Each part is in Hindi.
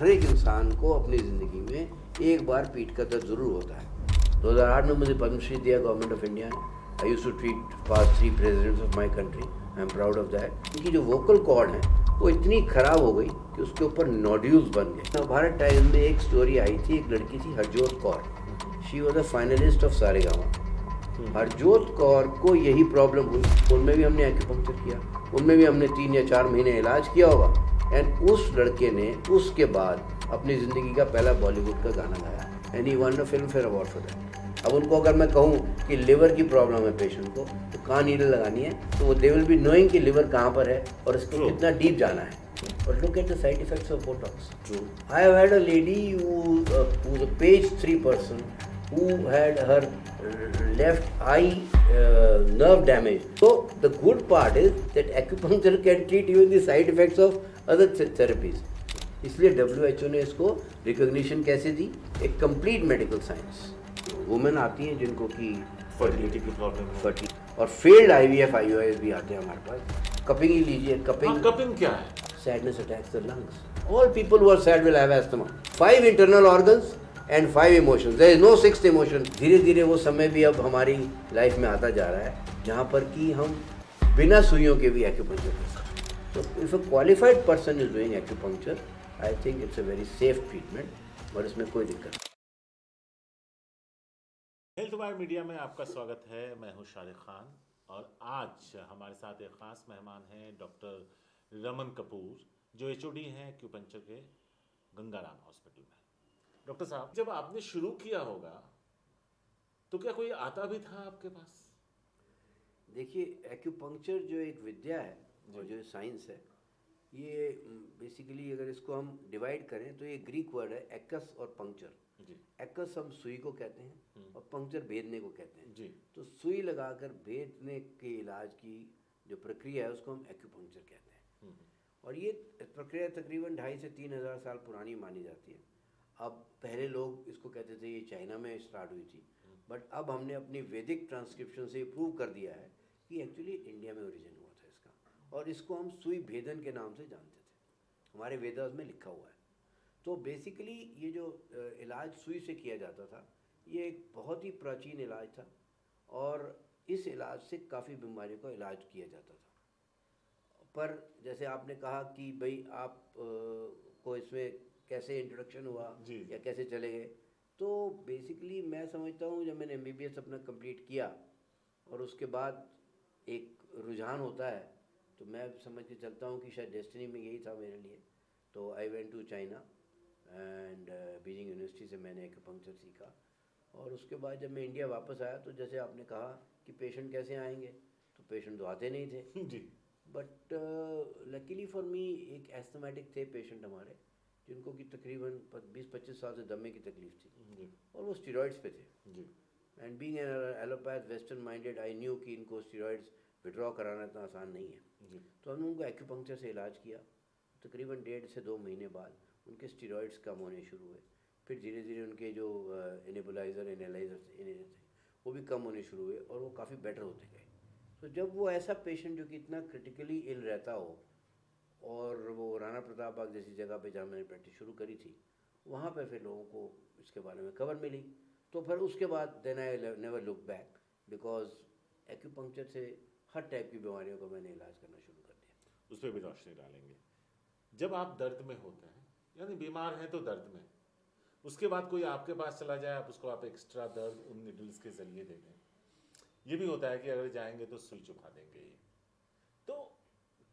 हर एक इंसान को अपनी ज़िंदगी में एक बार पीठ का दर्द ज़रूर होता है। 2008 में मुझे पद्मश्री दिया गवर्नमेंट ऑफ इंडिया ने। I used to treat past 3 presidents of my country, I am proud of that. उनकी जो वोकल कॉर्ड है वो इतनी ख़राब हो गई कि उसके ऊपर नोड्यूल्स बन गए। भारत टाइम में एक स्टोरी आई थी, एक लड़की थी Harjot Kaur, she was a finalist of Saregama. Harjot Kaur को यही प्रॉब्लम हुई, उनमें भी हमने एक्यूपंक्चर किया, उनमें भी हमने 3 या 4 महीने इलाज किया होगा। एंड उस लड़के ने उसके बाद अपनी ज़िंदगी का पहला बॉलीवुड का गाना गाया and he won a Filmfare award for that. अब उनको अगर मैं कहूँ कि लिवर की प्रॉब्लम है पेशेंट को, तो कहाँ नीडल लगानी है, तो वो दे विल बी नोइंग कि लिवर कहाँ पर है और इसको कितना डीप जाना है। But look at the side effects of Botox. True. I have had a lady who's a page 3 person who had her left eye nerve damage. So the good part is that acupuncture can treat even the side effects of other therapies. इसलिए WHO ने इसको रिकॉग्निशन कैसे दी, एक कंप्लीट मेडिकल साइंस। वुमेन आती हैं जिनको कि फर्टिलिटी की प्रॉब्लम है और फेल्ड IVF IUIs भी आते हैं हमारे पास। कपिंग ही लीजिए, कपिंग क्या है? Sadness attacks the lungs. All people who are sad will have asthma. 5 internal organs and 5 emotions. There is no 6th emotion. धीरे धीरे वो समय भी अब हमारी लाइफ में आता जा रहा है जहाँ पर कि हम बिना सुइयों के भी एक्यूपंक्चर कर सकते हैं। तो if a qualified person is doing acupuncture, I think it's a very safe treatment और इसमें कोई दिक्कत नहीं। हेल्थ वायर मीडिया में आपका स्वागत है। मैं हूं शारिक खान और आज हमारे साथ एक खास मेहमान हैं डॉक्टर रमन कपूर, जो HOD हैं एक्यूपंक्चर के गंगाराम हॉस्पिटल में। डॉक्टर साहब, जब आपने शुरू किया होगा तो क्या कोई आता भी था आपके पास? देखिए, एक्यूपंक्चर जो एक विद्या है और जो साइंस है, ये बेसिकली अगर इसको हम डिवाइड करें तो ये ग्रीक वर्ड है एक्कस और पंक्चर। एक्कस हम सुई को कहते हैं और पंक्चर भेदने को कहते हैं जी। तो सुई लगाकर भेदने के इलाज की जो प्रक्रिया है उसको हम एक्यूपंक्चर कहते हैं। और ये प्रक्रिया तकरीबन 2,500 से 3,000 साल पुरानी मानी जाती है। अब पहले लोग इसको कहते थे ये चाइना में स्टार्ट हुई थी, बट अब हमने अपनी वैदिक ट्रांसक्रिप्शन से प्रूव कर दिया है कि एक्चुअली इंडिया में ओरिजिन हुआ था इसका, और इसको हम सुई भेदन के नाम से जानते थे, हमारे वेदास में लिखा हुआ है। तो बेसिकली ये जो इलाज सुई से किया जाता था, ये एक बहुत ही प्राचीन इलाज था और इस इलाज से काफ़ी बीमारियों का इलाज किया जाता था। पर जैसे आपने कहा कि भाई आप को इसमें कैसे इंट्रोडक्शन हुआ या कैसे चले गए, तो बेसिकली मैं समझता हूँ जब मैंने MBBS अपना कंप्लीट किया और उसके बाद एक रुझान होता है, तो मैं समझ के चलता हूँ कि शायद डेस्टिनी में यही था मेरे लिए। तो I went to China and Beijing university से मैंने एक्यूपंक्चर सीखा और उसके बाद जब मैं इंडिया वापस आया तो जैसे आपने कहा कि पेशेंट कैसे आएंगे, तो पेशेंट तो आते नहीं थे जी। बट लकीली फॉर मी एक एस्थमेटिक थे पेशेंट हमारे, जिनको कि तकरीबन 20-25 साल से दमे की तकलीफ थी और वो स्टीरॉइड्स पे थे। And being an allopath western minded, I knew कि इनको स्टीरॉइड्स विड्रॉ कराना इतना आसान नहीं है। तो हमने उनको एक्यूपंक्चर से इलाज किया। तकरीबन 1.5 से 2 महीने बाद उनके स्टीरॉइड्स कम होने शुरू हुए। फिर धीरे धीरे उनके जो एनेबुलाइजर थे वो भी कम होने शुरू हुए और वो काफ़ी बेटर होते गए। तो जब वो ऐसा पेशेंट जो कि इतना क्रिटिकली इल रहता हो, और वो राणा प्रताप बाग जैसी जगह पे जहाँ मैंने प्रैक्टिस शुरू करी थी, वहाँ पे फिर लोगों को इसके बारे में खबर मिली, तो फिर उसके बाद then I never look back, because acupuncture से हर टाइप की बीमारियों का मैंने इलाज करना शुरू कर दिया। उस पर भी रोशनी डालेंगे। जब आप दर्द में होते हैं, यानी बीमार हैं तो दर्द में, उसके बाद कोई आपके पास चला जाए, आप एक्स्ट्रा दर्द उन निडल्स के जरिए दे दें। ये भी होता है कि अगर जाएंगे तो सुई चुभा देंगे। तो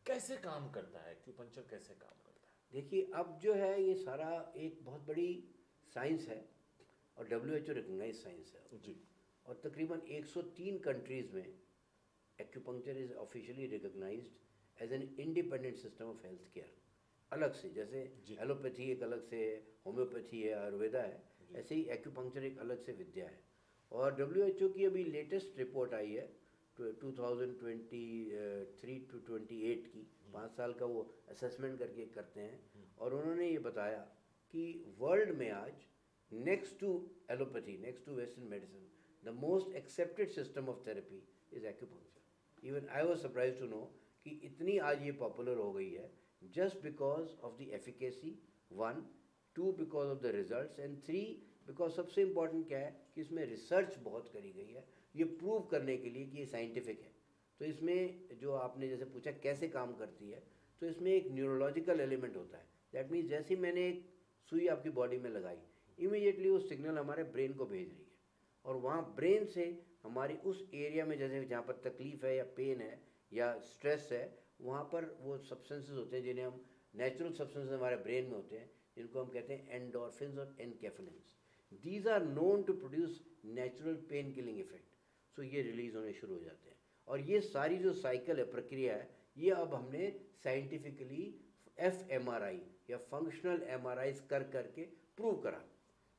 कैसे काम करता है एक्यूपंक्चर, कैसे काम करता है? देखिए, अब जो है ये सारा एक बहुत बड़ी साइंस है और WHO रिकॉग्नाइज साइंस है जी। और तकरीबन 103 कंट्रीज़ में acupuncture is officially recognised as an independent system of health care. अलग से, जैसे एलोपैथी एक अलग से है, होम्योपैथी है, आयुर्वेदा है, ऐसे ही एक्यूपंक्चर एक अलग से विद्या है। और WHO की अभी लेटेस्ट रिपोर्ट आई है 2023 टू 28 की, 5 साल का वो असेसमेंट करके करते हैं, और उन्होंने ये बताया कि वर्ल्ड में आज next to allopathy, next to western medicine, the most accepted system of therapy is acupuncture. Even I was surprise to know कि इतनी आज ये पॉपुलर हो गई है, just because of the efficacy, one, 2 because of the results, and 3 because सबसे इम्पॉर्टेंट क्या है कि इसमें रिसर्च बहुत करी गई है ये प्रूव करने के लिए कि ये साइंटिफिक है। तो इसमें जो आपने जैसे पूछा कैसे काम करती है, तो इसमें एक न्यूरोलॉजिकल एलिमेंट होता है। दैट मीन्स जैसे ही मैंने एक सुई आपकी बॉडी में लगाई, इमीडिएटली वो सिग्नल हमारे ब्रेन को भेज रही है, और वहाँ ब्रेन से हमारी उस एरिया में जैसे जहाँ पर तकलीफ़ है या पेन है या स्ट्रेस है, वहाँ पर वो सब्सटेंसेस होते हैं जिन्हें हम नेचुरल सब्सटेंसेस हमारे ब्रेन में होते हैं, जिनको हम कहते हैं एंडोर्फिन्स और enkephalins. These are known to produce natural pain killing effect. So ये रिलीज होने शुरू हो जाते हैं, और ये सारी जो साइकिल है, प्रक्रिया है, ये अब हमने साइंटिफिकली fMRI या फंक्शनल MRIs कर करके प्रूव करा।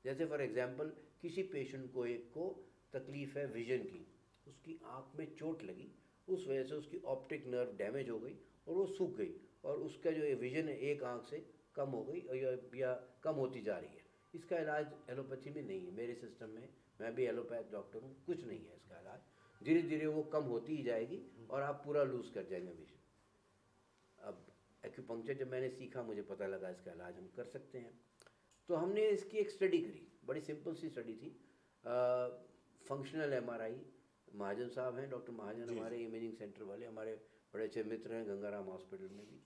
जैसे फॉर एग्जांपल किसी पेशेंट को एक को तकलीफ़ है विजन की, उसकी आँख में चोट लगी, उस वजह से उसकी ऑप्टिक नर्व डैमेज हो गई और वो सूख गई, और उसका जो विजन है एक आँख से कम हो गई या कम होती जा रही है। इसका इलाज एलोपैथी में नहीं है, मेरे सिस्टम में, मैं भी एलोपैथ डॉक्टर हूँ, कुछ नहीं है इसका इलाज। धीरे धीरे वो कम होती ही जाएगी और आप पूरा लूज़ कर जाएंगे विजन। अब एक्यूपंक्चर जब मैंने सीखा, मुझे पता लगा इसका इलाज हम कर सकते हैं। तो हमने इसकी एक स्टडी करी, बड़ी सिंपल सी स्टडी थी। फंक्शनल MRI, महाजन साहब हैं, डॉक्टर महाजन हमारे इमेजिंग सेंटर वाले, हमारे बड़े अच्छे मित्र हैं गंगाराम हॉस्पिटल में भी।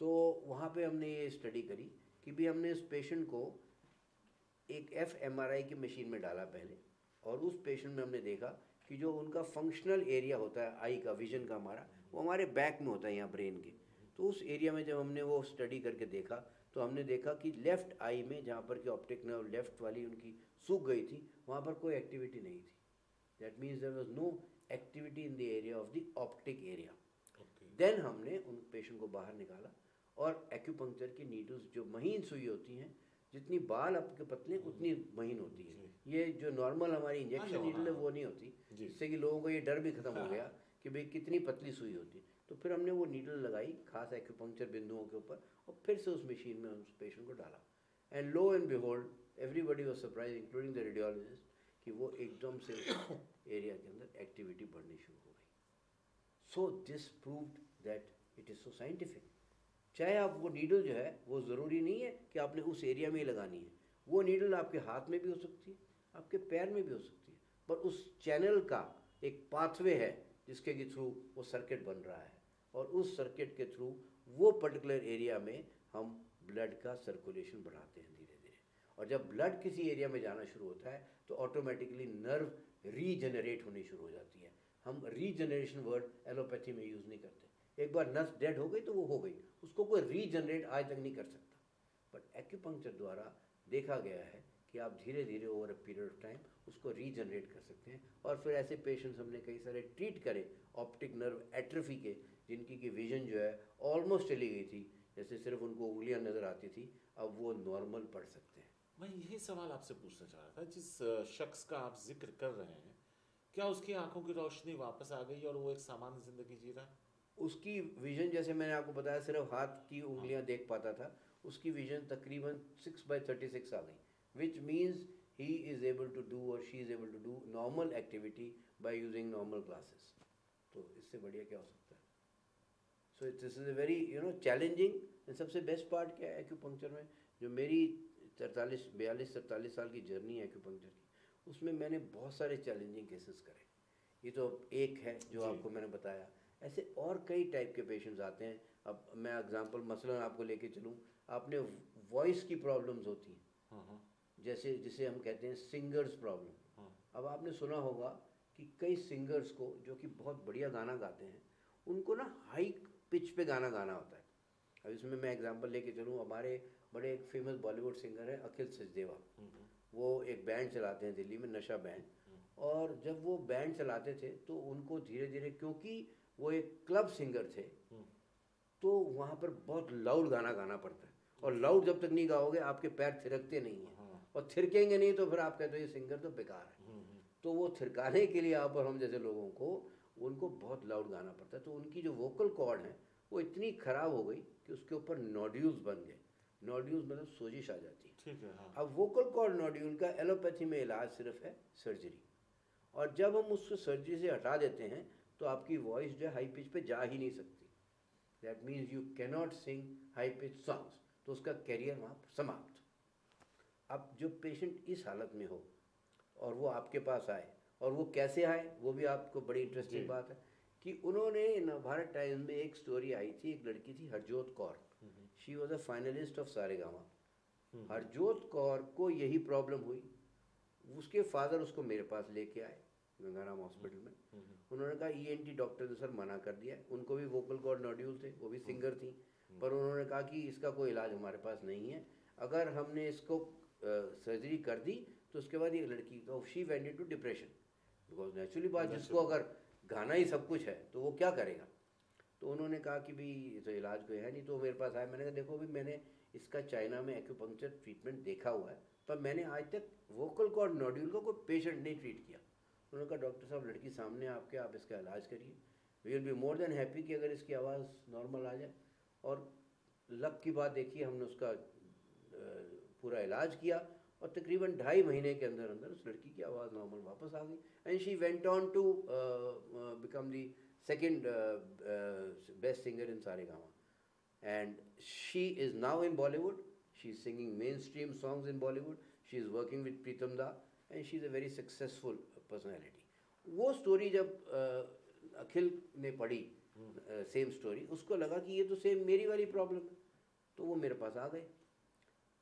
तो वहाँ पे हमने ये स्टडी करी कि भी हमने इस पेशेंट को एक fMRI की मशीन में डाला पहले, और उस पेशेंट में हमने देखा कि जो उनका फंक्शनल एरिया होता है आई का, विजन का हमारा, वो हमारे बैक में होता है, यहाँ ब्रेन के। तो उस एरिया में जब हमने वो स्टडी करके देखा, तो हमने देखा कि लेफ़्ट आई में, जहाँ पर कि ऑप्टिक नर्व लेफ़्ट वाली उनकी सूख गई थी, वहाँ पर कोई एक्टिविटी नहीं थी। That means there was no activity in the area of the optic area. Then हमने उन पेशेंट को बाहर निकाला, और एक्यूपंक्चर की नीडल्स, जो महीन सुई होती हैं, जितनी बाल आपके पतले उतनी महीन होती है, ये जो नॉर्मल हमारी इंजेक्शन नीडल है वो नहीं होती, जिससे कि लोगों को ये डर भी खत्म हो गया कि भाई कितनी पतली सुई होती है। तो फिर हमने वो नीडल लगाई खास एक्यूपंक्चर बिंदुओं के ऊपर, और फिर से उस मशीन में उस पेशेंट को डाला, and low and behold everybody was surprise including the radiologist कि वो एकदम से एरिया के अंदर एक्टिविटी बढ़नी शुरू हो गई। So this proved that it is so scientific. चाहे आप वो नीडल जो है, वो ज़रूरी नहीं है कि आपने उस एरिया में ही लगानी है, वो नीडल आपके हाथ में भी हो सकती है, आपके पैर में भी हो सकती है, पर उस चैनल का एक पाथवे है जिसके के थ्रू वो सर्किट बन रहा है, और उस सर्किट के थ्रू वो पर्टिकुलर एरिया में हम ब्लड का सर्कुलेशन बढ़ाते हैं धीरे धीरे। और जब ब्लड किसी एरिया में जाना शुरू होता है तो ऑटोमेटिकली नर्व रीजनरेट होनी शुरू हो जाती है। हम रीजनरेशन वर्ड एलोपैथी में यूज़ नहीं करते। एक बार नस डेड हो गई तो वो हो गई, उसको कोई रीजनरेट आज तक नहीं कर सकता। बट एक्यूपंक्चर द्वारा देखा गया है कि आप धीरे धीरे over a period of time उसको रीजनरेट कर सकते हैं। और फिर ऐसे पेशेंट्स हमने कई सारे ट्रीट करे ऑप्टिक नर्व एट्रोफी के, जिनकी की विजन जो है ऑलमोस्ट चली गई थी, जैसे सिर्फ उनको उंगलियां नज़र आती थी, अब वो नॉर्मल पढ़ सकते हैं। मैं यही सवाल आपसे पूछना चाह रहा था, जिस शख्स का आप जिक्र कर रहे हैं, क्या उसकी आंखों की रोशनी वापस आ गई और वो एक सामान्य जिंदगी जी रहा है? उसकी विजन, जैसे मैंने आपको बताया, सिर्फ हाथ की उंगलियां देख पाता था, उसकी विजन तकरीबन 6/36 आ गई, which means he is able to do or she is able to do normal activity by using normal glasses. तो इससे बढ़िया क्या हो सकता है? So this is a very challenging, and सबसे बेस्ट पार्ट क्या है एक्यूपंक्चर में, जो मेरी 42-43 साल की जर्नी है एक्यूपंक्चर की, उसमें मैंने बहुत सारे चैलेंजिंग केसेस करे। ये तो एक है जो आपको मैंने बताया, ऐसे और कई टाइप के पेशेंट्स आते हैं। अब मैं एग्जांपल मसलन आपको लेके चलूँ, आपने वॉइस की प्रॉब्लम्स होती हैं, जैसे जिसे हम कहते हैं सिंगर्स प्रॉब्लम। अब आपने सुना होगा कि कई सिंगर्स को जो कि बहुत बढ़िया गाना गाते हैं, उनको ना हाई पिच पे गाना गाना होता है। अब इसमें मैं एग्जांपल लेके चलूँ, हमारे बड़े एक फेमस बॉलीवुड सिंगर हैं अखिल सचदेवा, वो एक बैंड चलाते हैं दिल्ली में, नशा बैंड। और जब वो बैंड चलाते थे तो उनको धीरे धीरे, क्योंकि वो एक क्लब सिंगर थे, तो वहाँ पर बहुत लाउड गाना गाना पड़ता है, और लाउड जब तक नहीं गाओगे आपके पैर थिरकते नहीं हैं, और थिरकेंगे नहीं तो फिर आप कहते हो ये सिंगर तो बेकार है। तो वो थिरकाने के लिए आप और हम जैसे लोगों को उनको बहुत लाउड गाना पड़ता है, तो उनकी जो वोकल कॉर्ड है वो इतनी ख़राब हो गई कि उसके ऊपर नोड्यूल्स बन गए। नोड्यूल्स मतलब सोजिश आ जाती है। ठीक है, हाँ। अब वोकल कॉर्ड नोड्यूल का एलोपैथी में इलाज सिर्फ है सर्जरी, और जब हम उसको सर्जरी से हटा देते हैं तो आपकी वॉइस जो है हाई पिच पे जा ही नहीं सकती। That means you cannot sing high pitch songs, तो उसका कैरियर वहाँ समाप्त। अब जो पेशेंट इस हालत में हो और वो आपके पास आए, और वो कैसे आए वो भी आपको बड़ी इंटरेस्टिंग बात है कि उन्होंने नवभारत टाइम्स में एक स्टोरी आई थी, एक लड़की थी Harjot Kaur, she was a finalist of Saregama. Harjot Kaur को यही प्रॉब्लम हुई, उसके फादर उसको मेरे पास लेके आए गंगाराम हॉस्पिटल में। उन्होंने कहा ईएनटी डॉक्टर ने सर मना कर दिया, उनको भी वोकल कॉर्ड नोड्यूल थे, वो भी सिंगर थी, पर उन्होंने कहा कि इसका कोई इलाज हमारे पास नहीं है, अगर हमने इसको सर्जरी कर दी तो उसके बाद ये लड़की तो she went into depression, because naturally बात जिसको अगर गाना ही सब कुछ है तो वो क्या करेगा। तो उन्होंने कहा कि भाई तो इलाज कोई है नहीं, तो मेरे पास आया, मैंने कहा देखो भी मैंने इसका चाइना में एक्यूपंक्चर ट्रीटमेंट देखा हुआ है, पर मैंने आज तक वोकल कॉर्ड नोड्यूल का कोई पेशेंट नहीं ट्रीट किया। उन्होंने कहा डॉक्टर साहब लड़की सामने आपके, आप इसका इलाज करिए, we will be more than happy कि अगर इसकी आवाज़ नॉर्मल आ जाए। और लक की बात देखिए, हमने उसका पूरा इलाज किया और तकरीबन 2.5 महीने के अंदर अंदर उस लड़की की आवाज़ नॉर्मल वापस आ गई, and she went on to become the second best singer in Saregama, and she is now in Bollywood. She is singing mainstream songs in Bollywood. She is working with Pritam Da, and she is a very successful personality. वो स्टोरी जब अखिल ने पढ़ी, सेम स्टोरी, उसको लगा कि ये तो सेम मेरी वाली प्रॉब्लम है, तो वो मेरे पास आ गए।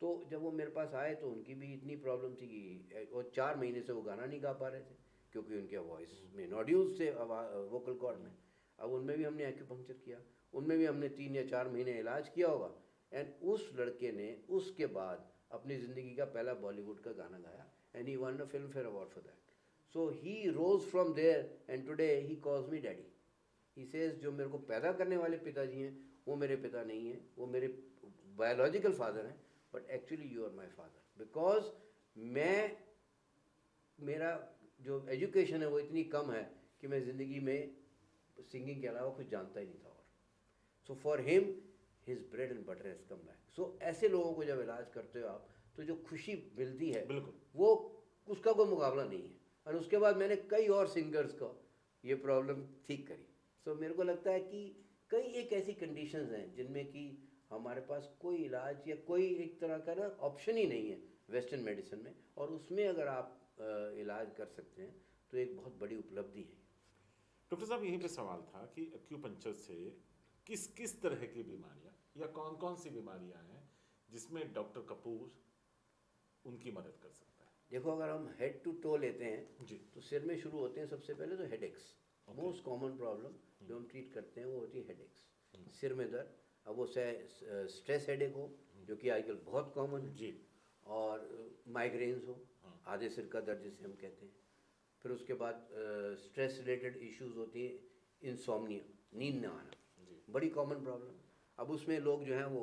तो जब वो मेरे पास आए तो उनकी भी इतनी प्रॉब्लम थी कि वो 4 महीने से वो गाना नहीं गा पा रहे थे क्योंकि उनके वॉइस में नोड्यूल्स थे वोकल कॉर्ड में। अब उनमें भी हमने एक्यूपंक्चर किया, उनमें भी हमने 3 या 4 महीने इलाज किया होगा, एंड उस लड़के ने उसके बाद अपनी ज़िंदगी का पहला बॉलीवुड का गाना गाया, and he won a Filmfare award for that. So he rose from there and today he calls me daddy. He says जो मेरे को पैदा करने वाले पिताजी हैं वो मेरे पिता नहीं हैं, वो मेरे बायोलॉजिकल फादर हैं, but actually you are my father, because मेरा जो एजुकेशन है वो इतनी कम है कि मैं ज़िंदगी में सिंगिंग के अलावा कुछ जानता ही नहीं था। और so for him his bread and butter has come back. So ऐसे लोगों को जब इलाज करते हो आप तो जो खुशी मिलती है वो उसका कोई मुकाबला नहीं है। और उसके बाद मैंने कई और सिंगर्स को ये प्रॉब्लम ठीक करी। सो मेरे को लगता है कि कई एक ऐसी कंडीशंस हैं जिनमें कि हमारे पास कोई इलाज या कोई एक तरह का ना ऑप्शन ही नहीं है वेस्टर्न मेडिसिन में, और उसमें अगर आप इलाज कर सकते हैं तो एक बहुत बड़ी उपलब्धि है। डॉक्टर साहब यहीं पे सवाल था कि एक्यूपंक्चर से किस किस तरह की बीमारियां या कौन कौन सी बीमारियां हैं जिसमें डॉक्टर कपूर उनकी मदद कर सकता है? देखो अगर हम हेड टू टो लेते हैं जी, तो सिर में शुरू होते हैं सबसे पहले तो हेडेक्स। मोस्ट कॉमन प्रॉब्लम जो हम ट्रीट करते हैं वो होती है हेडेक्स, सिर में दर्द। अब वो स्ट्रेस हेडेक हो जो कि आजकल बहुत कॉमन है जी, और माइग्रेन्स हो, आधे सिर का दर्द जिसे हम कहते हैं। फिर उसके बाद स्ट्रेस रिलेटेड इश्यूज होती है, इंसोम्निया, नींद ना आना, बड़ी कॉमन प्रॉब्लम। अब उसमें लोग जो हैं वो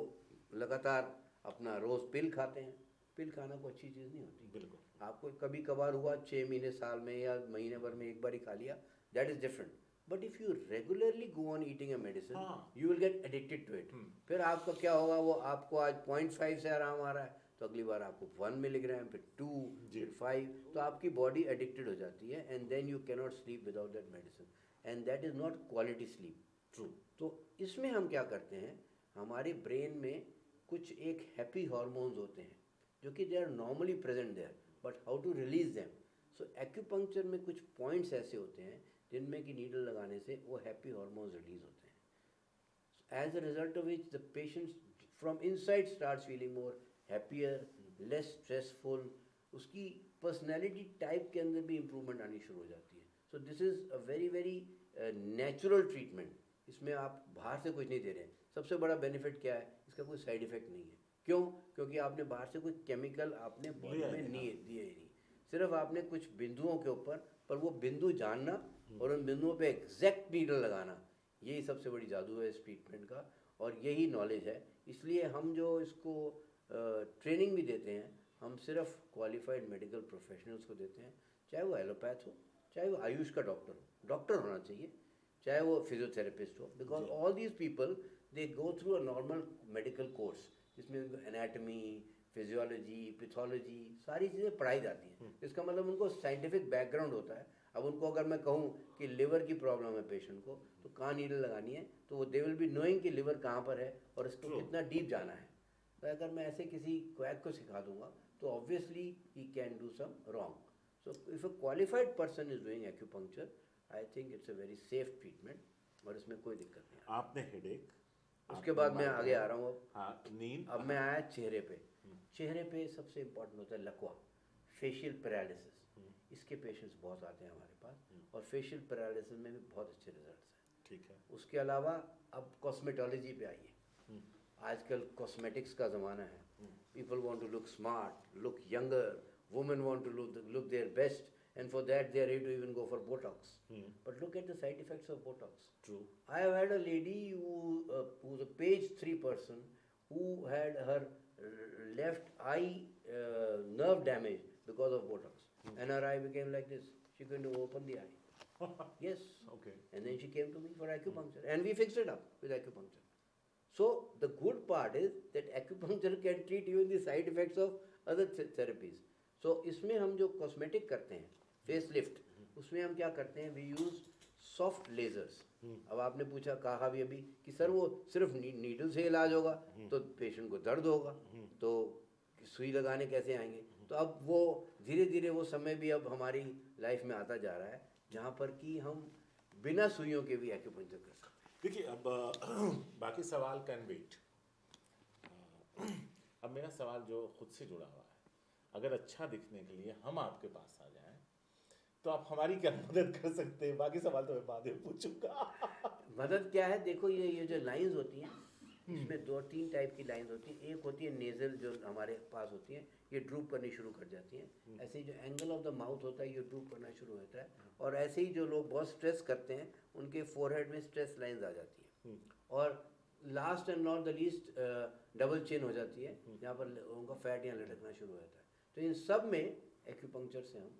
लगातार अपना रोज़ पिल खाते हैं। पिल खाना कोई अच्छी चीज़ नहीं होती। बिल्कुल। आपको कभी कभार हुआ 6 महीने साल में या महीने भर में एक बार ही खा लिया, that is different. But if you regularly go on eating a medicine you will get addicted to it. फिर आपका क्या होगा, वो आपको आज 0.5 से आराम आ रहा है तो अगली बार आपको 1 मिलीग्राम, फिर 2, फिर 5, तो आपकी बॉडी एडिक्टेड हो जाती है, and then you cannot sleep without that medicine, and that is not quality sleep. True. तो इसमें हम क्या करते हैं, हमारे ब्रेन में कुछ एक हैप्पी हार्मोन्स होते हैं जो कि they are normally present there, but how to release them. So acupuncture में कुछ पॉइंट्स ऐसे होते हैं जिनमें कि नीडल लगाने से वो हैप्पी हार्मोन्स रिलीज होते हैं, as a result of which the patient from inside starts feeling more happier, less stressful, उसकी पर्सनैलिटी टाइप के अंदर भी इम्प्रूवमेंट आनी शुरू हो जाती है। So this is a very very natural treatment. इसमें आप बाहर से कुछ नहीं दे रहे हैं। सबसे बड़ा बेनिफिट क्या है, इसका कोई साइड इफेक्ट नहीं है। क्यों? क्योंकि आपने बाहर से कोई केमिकल आपने बॉडी में नहीं दिए ही नहीं, सिर्फ आपने कुछ बिंदुओं के ऊपर, पर वो बिंदु जानना और उन बिंदुओं पे एग्जैक्ट नीडल लगाना, यही सबसे बड़ी जादू है इस ट्रीटमेंट का, और यही नॉलेज है। इसलिए हम जो इसको ट्रेनिंग भी देते हैं, हम सिर्फ क्वालिफाइड मेडिकल प्रोफेशनल्स को देते हैं, चाहे वो एलोपैथ हो, चाहे वो आयुष का डॉक्टर हो, डॉक्टर होना चाहिए, चाहे वो फिजियोथेरेपिस्ट हो, because all these people they go through a normal medical course जिसमें उनको एनाटमी, फिजियोलॉजी, पैथोलॉजी सारी चीज़ें पढ़ाई जाती हैं। इसका मतलब उनको साइंटिफिक बैकग्राउंड होता है। अब उनको अगर मैं कहूँ कि लिवर की प्रॉब्लम है पेशेंट को, तो कहाँ नीडल लगानी है, तो वो दे विल बी नोइंग कि लिवर कहाँ पर है और इसको कितना डीप जाना है। तो अगर मैं ऐसे किसी क्वैक को सिखा दूंगा तो obviously he can do some wrong. So if a qualified person is doing acupuncture, I think it's a very safe treatment और इसमें कोई दिक्कत नहीं. आपने हेडेक, उसके बाद मैं आगे आ रहा हूँ. हाँ, नींद. अब मैं आया चेहरे पे. चेहरे पे सबसे इम्पोर्टेंट होता है लकवा, फेशियल पैरालिसिस. इसके पेशेंट्स बहुत आते हैं हमारे पास और फेशियल पैरालिसिस में भी बहुत अच्छे रिजल्ट्स हैं. ठीक है. उसके अलावा अब कॉस्मेटोलॉजी पे आइए. आजकल कॉस्मेटिक्स का ज़माना है. People want to look smart, look younger, women want to look their best, and for that they are ready to even go for Botox. But look at the side effects of Botox. True. I have had a lady who was a page 3 person who had her left eye nerve damage because of Botox. And her eye became like this. She couldn't open the eye. Yes. Okay. And then she came to me for acupuncture. And we fixed it up with acupuncture. So the good part is that acupuncture can treat even the side effects of other therapies. So इसमें हम जो कॉस्मेटिक करते हैं, फेस लिफ्ट, उसमें हम क्या करते हैं, वी यूज़ सॉफ्ट लेजर्स. अब आपने पूछा, कहा भी अभी कि सर वो सिर्फ नीडल से इलाज होगा तो पेशेंट को दर्द होगा, तो सुई लगाने कैसे आएंगे. तो अब वो धीरे धीरे वो समय भी अब हमारी लाइफ में आता जा रहा है जहाँ पर कि हम बिना सुइयों के भी एक्यूपंक्चर कर सकते हैं. देखिए, अब बाकी सवाल कैन वेट. अब मेरा सवाल जो खुद से जुड़ा हुआ है, अगर अच्छा दिखने के लिए हम आपके पास आ जाएं तो आप हमारी क्या मदद कर सकते हैं? बाकी सवाल तो मैं बाद में पूछूंगा. मदद क्या है, देखो ये जो लाइंस होती हैं, इसमें 2-3 टाइप की लाइंस होती हैं. एक होती है नेजल, जो हमारे पास होती हैं, ये ड्रूप करनी शुरू कर जाती हैं. ऐसे ही जो एंगल ऑफ द माउथ होता है, ये ड्रूप करना शुरू होता है. और ऐसे ही जो लोग बहुत स्ट्रेस करते हैं, उनके फोरहेड में स्ट्रेस लाइंस आ जाती हैं. और last and not the least double chin हो जाती है, जहाँ पर उनका फैट यहाँ लटकना शुरू हो जाता है. तो इन सब में एक्यूपंक्चर से हम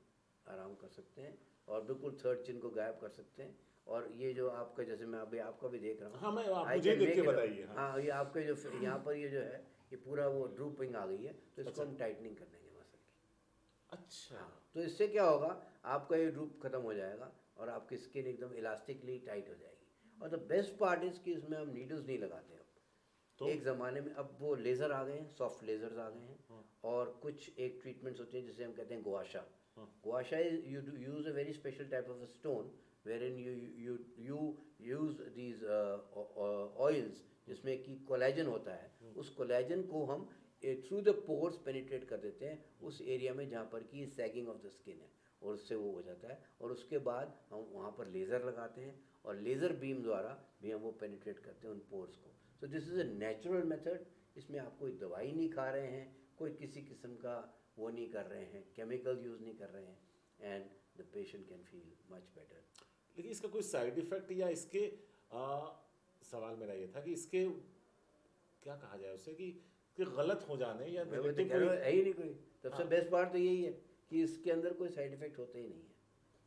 आराम कर सकते हैं और बिल्कुल थर्ड चिन को गायब कर सकते हैं. और ये जो आपका, जैसे मैं अभी आपका भी देख रहा हूँ, हाँ, मैं आप मुझे देख के बताइए. हाँ, ये आपके जो यहाँ पर ये जो है, ये पूरा वो ड्रूपिंग आ गई है, तो इसको हम टाइटनिंग कर देंगे मसल की. अच्छा. हाँ, तो इससे क्या होगा, आपका ये ड्रूप खत्म हो जाएगा और आपकी स्किन एकदम इलास्टिकली टाइट हो जाएगी. और द बेस्ट पार्ट इज कि इसमें हम नीडल्स नहीं लगाते अब. तो एक ज़माने में अब वो लेज़र आ गए हैं, सॉफ्ट लेज़र्स आ गए हैं. और कुछ एक ट्रीटमेंट्स होते हैं जिसे हम कहते हैं gua sha. Gua sha is you use a very special type of a stone wherein you use these oils जिसमें कि कोलेजन होता है. उस कोलेजन को हम थ्रू द पोर्स पेनिट्रेट कर देते हैं उस एरिया में जहाँ पर कि सैगिंग ऑफ द स्किन है, और उससे वो हो जाता है. और उसके बाद हम वहाँ पर लेज़र लगाते हैं और लेज़र बीम द्वारा भी हम वो पेनिट्रेट करते हैं उन पोर्स को. सो this is a natural method. इसमें आप कोई दवाई नहीं खा रहे हैं, कोई किसी किस्म का वो नहीं कर रहे हैं, केमिकल यूज़ नहीं कर रहे हैं, and the patient can feel much better. लेकिन इसका कोई साइड इफेक्ट या इसके सवाल मेरा ये था कि इसके क्या कहा जाए उसे, कि गलत हो जाने या है ही नहीं कोई. सबसे बेस्ट पार्ट तो यही है कि इसके अंदर कोई साइड इफेक्ट होते ही नहीं है.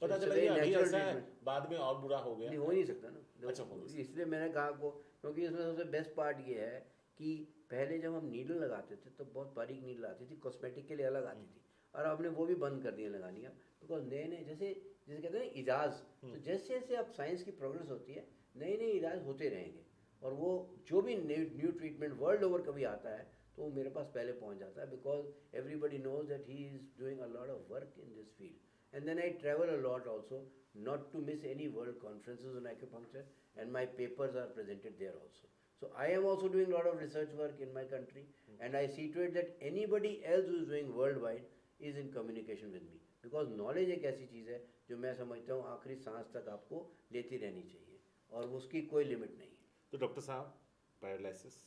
पता चला ये अभी ऐसा है, बाद में और बुरा हो गया. नहीं, हो नहीं सकता ना. अच्छा, इसलिए मैंने कहा आपको, क्योंकि इसमें सबसे बेस्ट पार्ट ये है कि पहले जब हम नीडल लगाते थे तो बहुत बारीक नीडल आती थी, कॉस्मेटिक के लिए अलग आती थी, और आपने वो भी बंद कर दिया लगानी. अब बिकॉज नए नए जैसे कहते हैं ना इजाज़, तो जैसे जैसे अब साइंस की प्रोग्रेस होती है, नए नए इलाज होते रहेंगे. और वो जो भी न्यू ट्रीटमेंट वर्ल्ड ओवर कभी आता है तो वो मेरे पास पहले पहुंच जाता है, because everybody knows that he is doing a lot of work in this field. And then I travel a lot also, not to miss any world conferences on acupuncture, and my papers are presented there also. So I am also doing a lot of research work in my country, and I see to it that anybody else who is doing worldwide is in communication with me, because knowledge एक ऐसी चीज़ है जो मैं समझता हूँ आखिरी सांस तक आपको लेती रहनी चाहिए और उसकी कोई लिमिट नहीं है. तो डॉक्टर साहब, पैरालिसिस,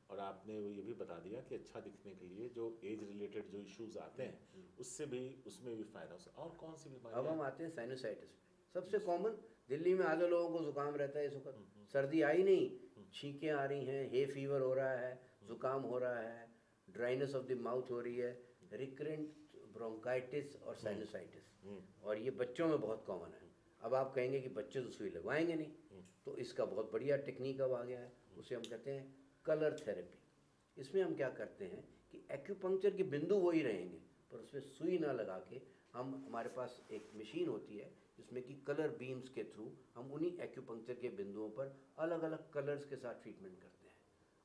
और आपने ये भी बता दिया कि अच्छा दिखने के लिए जो एज रिलेटेड जो इश्यूज आते हैं उससे भी, उसमें भी फायदा हो. और कौन सी बीमारी? अब हम आते हैं साइनोसाइटिस. सबसे कॉमन दिल्ली में आधे लोगों को जुकाम रहता है इस वक्त. सर्दी आई नहीं, छींकें आ रही हैं, हे फीवर हो रहा है, जुकाम हो रहा है, ड्राइनेस ऑफ द माउथ हो रही है, रिकरेंट ब्रोंकाइटिस और साइनोसाइटिस. और ये बच्चों में बहुत कॉमन है. अब आप कहेंगे कि बच्चे तो सुई लगवाएंगे नहीं, तो इसका बहुत बढ़िया टेक्निक अब आ गया है, उसे हम कहते हैं कलर थेरेपी. इसमें हम क्या करते हैं कि एक्यूपंक्चर के बिंदु वही रहेंगे, पर उसमें सुई ना लगा के हमारे पास एक मशीन होती है जिसमें कि कलर बीम्स के थ्रू हम उन्हीं एक्यूपंक्चर के बिंदुओं पर अलग अलग कलर्स के साथ ट्रीटमेंट करते हैं.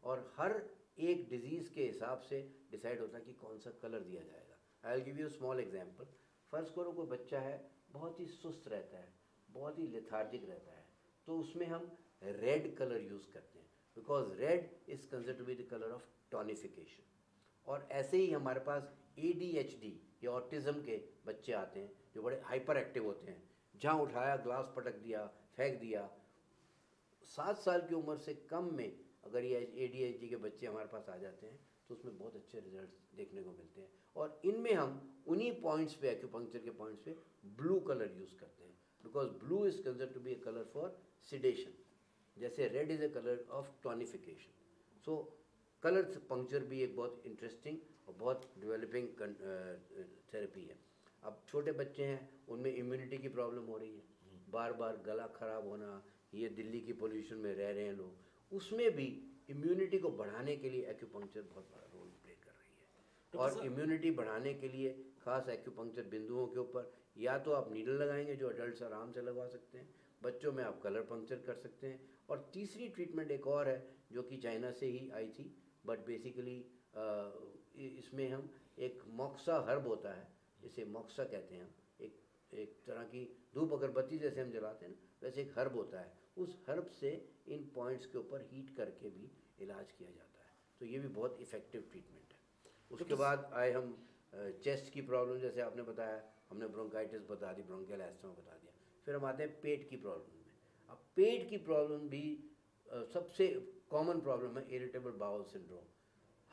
और हर एक डिजीज़ के हिसाब से डिसाइड होता है कि कौन सा कलर दिया जाएगा। I will give you small example. First करो कोई बच्चा है बहुत ही सुस्त रहता है, बहुत ही लेथार्जिक रहता है, तो उसमें हम रेड कलर यूज़ करते हैं, because red is considered to be the colour of tonification. और ऐसे ही हमारे पास ADHD या ऑटिज़म के बच्चे आते हैं जो बड़े हाइपर एक्टिव होते हैं, जहाँ उठाया ग्लास पटक दिया, फेंक दिया। 7 साल की उम्र से कम में अगर ये ADHD के बच्चे हमारे पास आ जाते हैं तो उसमें बहुत अच्छे रिजल्ट्स देखने को मिलते हैं। और इनमें हम उन्हीं पॉइंट्स पे, एक्यूपंक्चर के पॉइंट्स पे ब्लू कलर यूज़ करते हैं, because blue is considered to be a colour for sedation, जैसे red is a colour of tonification. So colour puncture भी एक बहुत इंटरेस्टिंग और बहुत डेवलपिंग थेरेपी है। अब छोटे बच्चे हैं, उनमें इम्यूनिटी की प्रॉब्लम हो रही है, बार बार गला ख़राब होना, ये दिल्ली की पोल्यूशन में रह रहे हैं लोग, उसमें भी इम्यूनिटी को बढ़ाने के लिए एक्यूपंक्चर बहुत बड़ा रोल प्ले कर रही है। और इम्यूनिटी बढ़ाने के लिए खास एक्यूपंक्चर बिंदुओं के ऊपर या तो आप नीडल लगाएंगे जो अडल्ट आराम से लगवा सकते हैं, बच्चों में आप कलर पंक्चर कर सकते हैं। और तीसरी ट्रीटमेंट एक और है जो कि चाइना से ही आई थी, बट बेसिकली इसमें हम एक मोक्सा हर्ब होता है, इसे मोक्सा कहते हैं हम, एक तरह की धूप अगरबत्ती जैसे हम जलाते हैं ना, वैसे एक हर्ब होता है, उस हर्ब से इन पॉइंट्स के ऊपर हीट करके भी इलाज किया जाता है। तो ये भी बहुत इफ़ेक्टिव ट्रीटमेंट है। उसके बाद आए हम चेस्ट की प्रॉब्लम, जैसे आपने बताया, हमने ब्रोंकाइटिस बता दी, ब्रोंकियल एस्थमा बता दिया। फिर हम आते हैं पेट की प्रॉब्लम में। अब पेट की प्रॉब्लम भी सबसे कॉमन प्रॉब्लम है, इरिटेबल बाउल सिंड्रोम।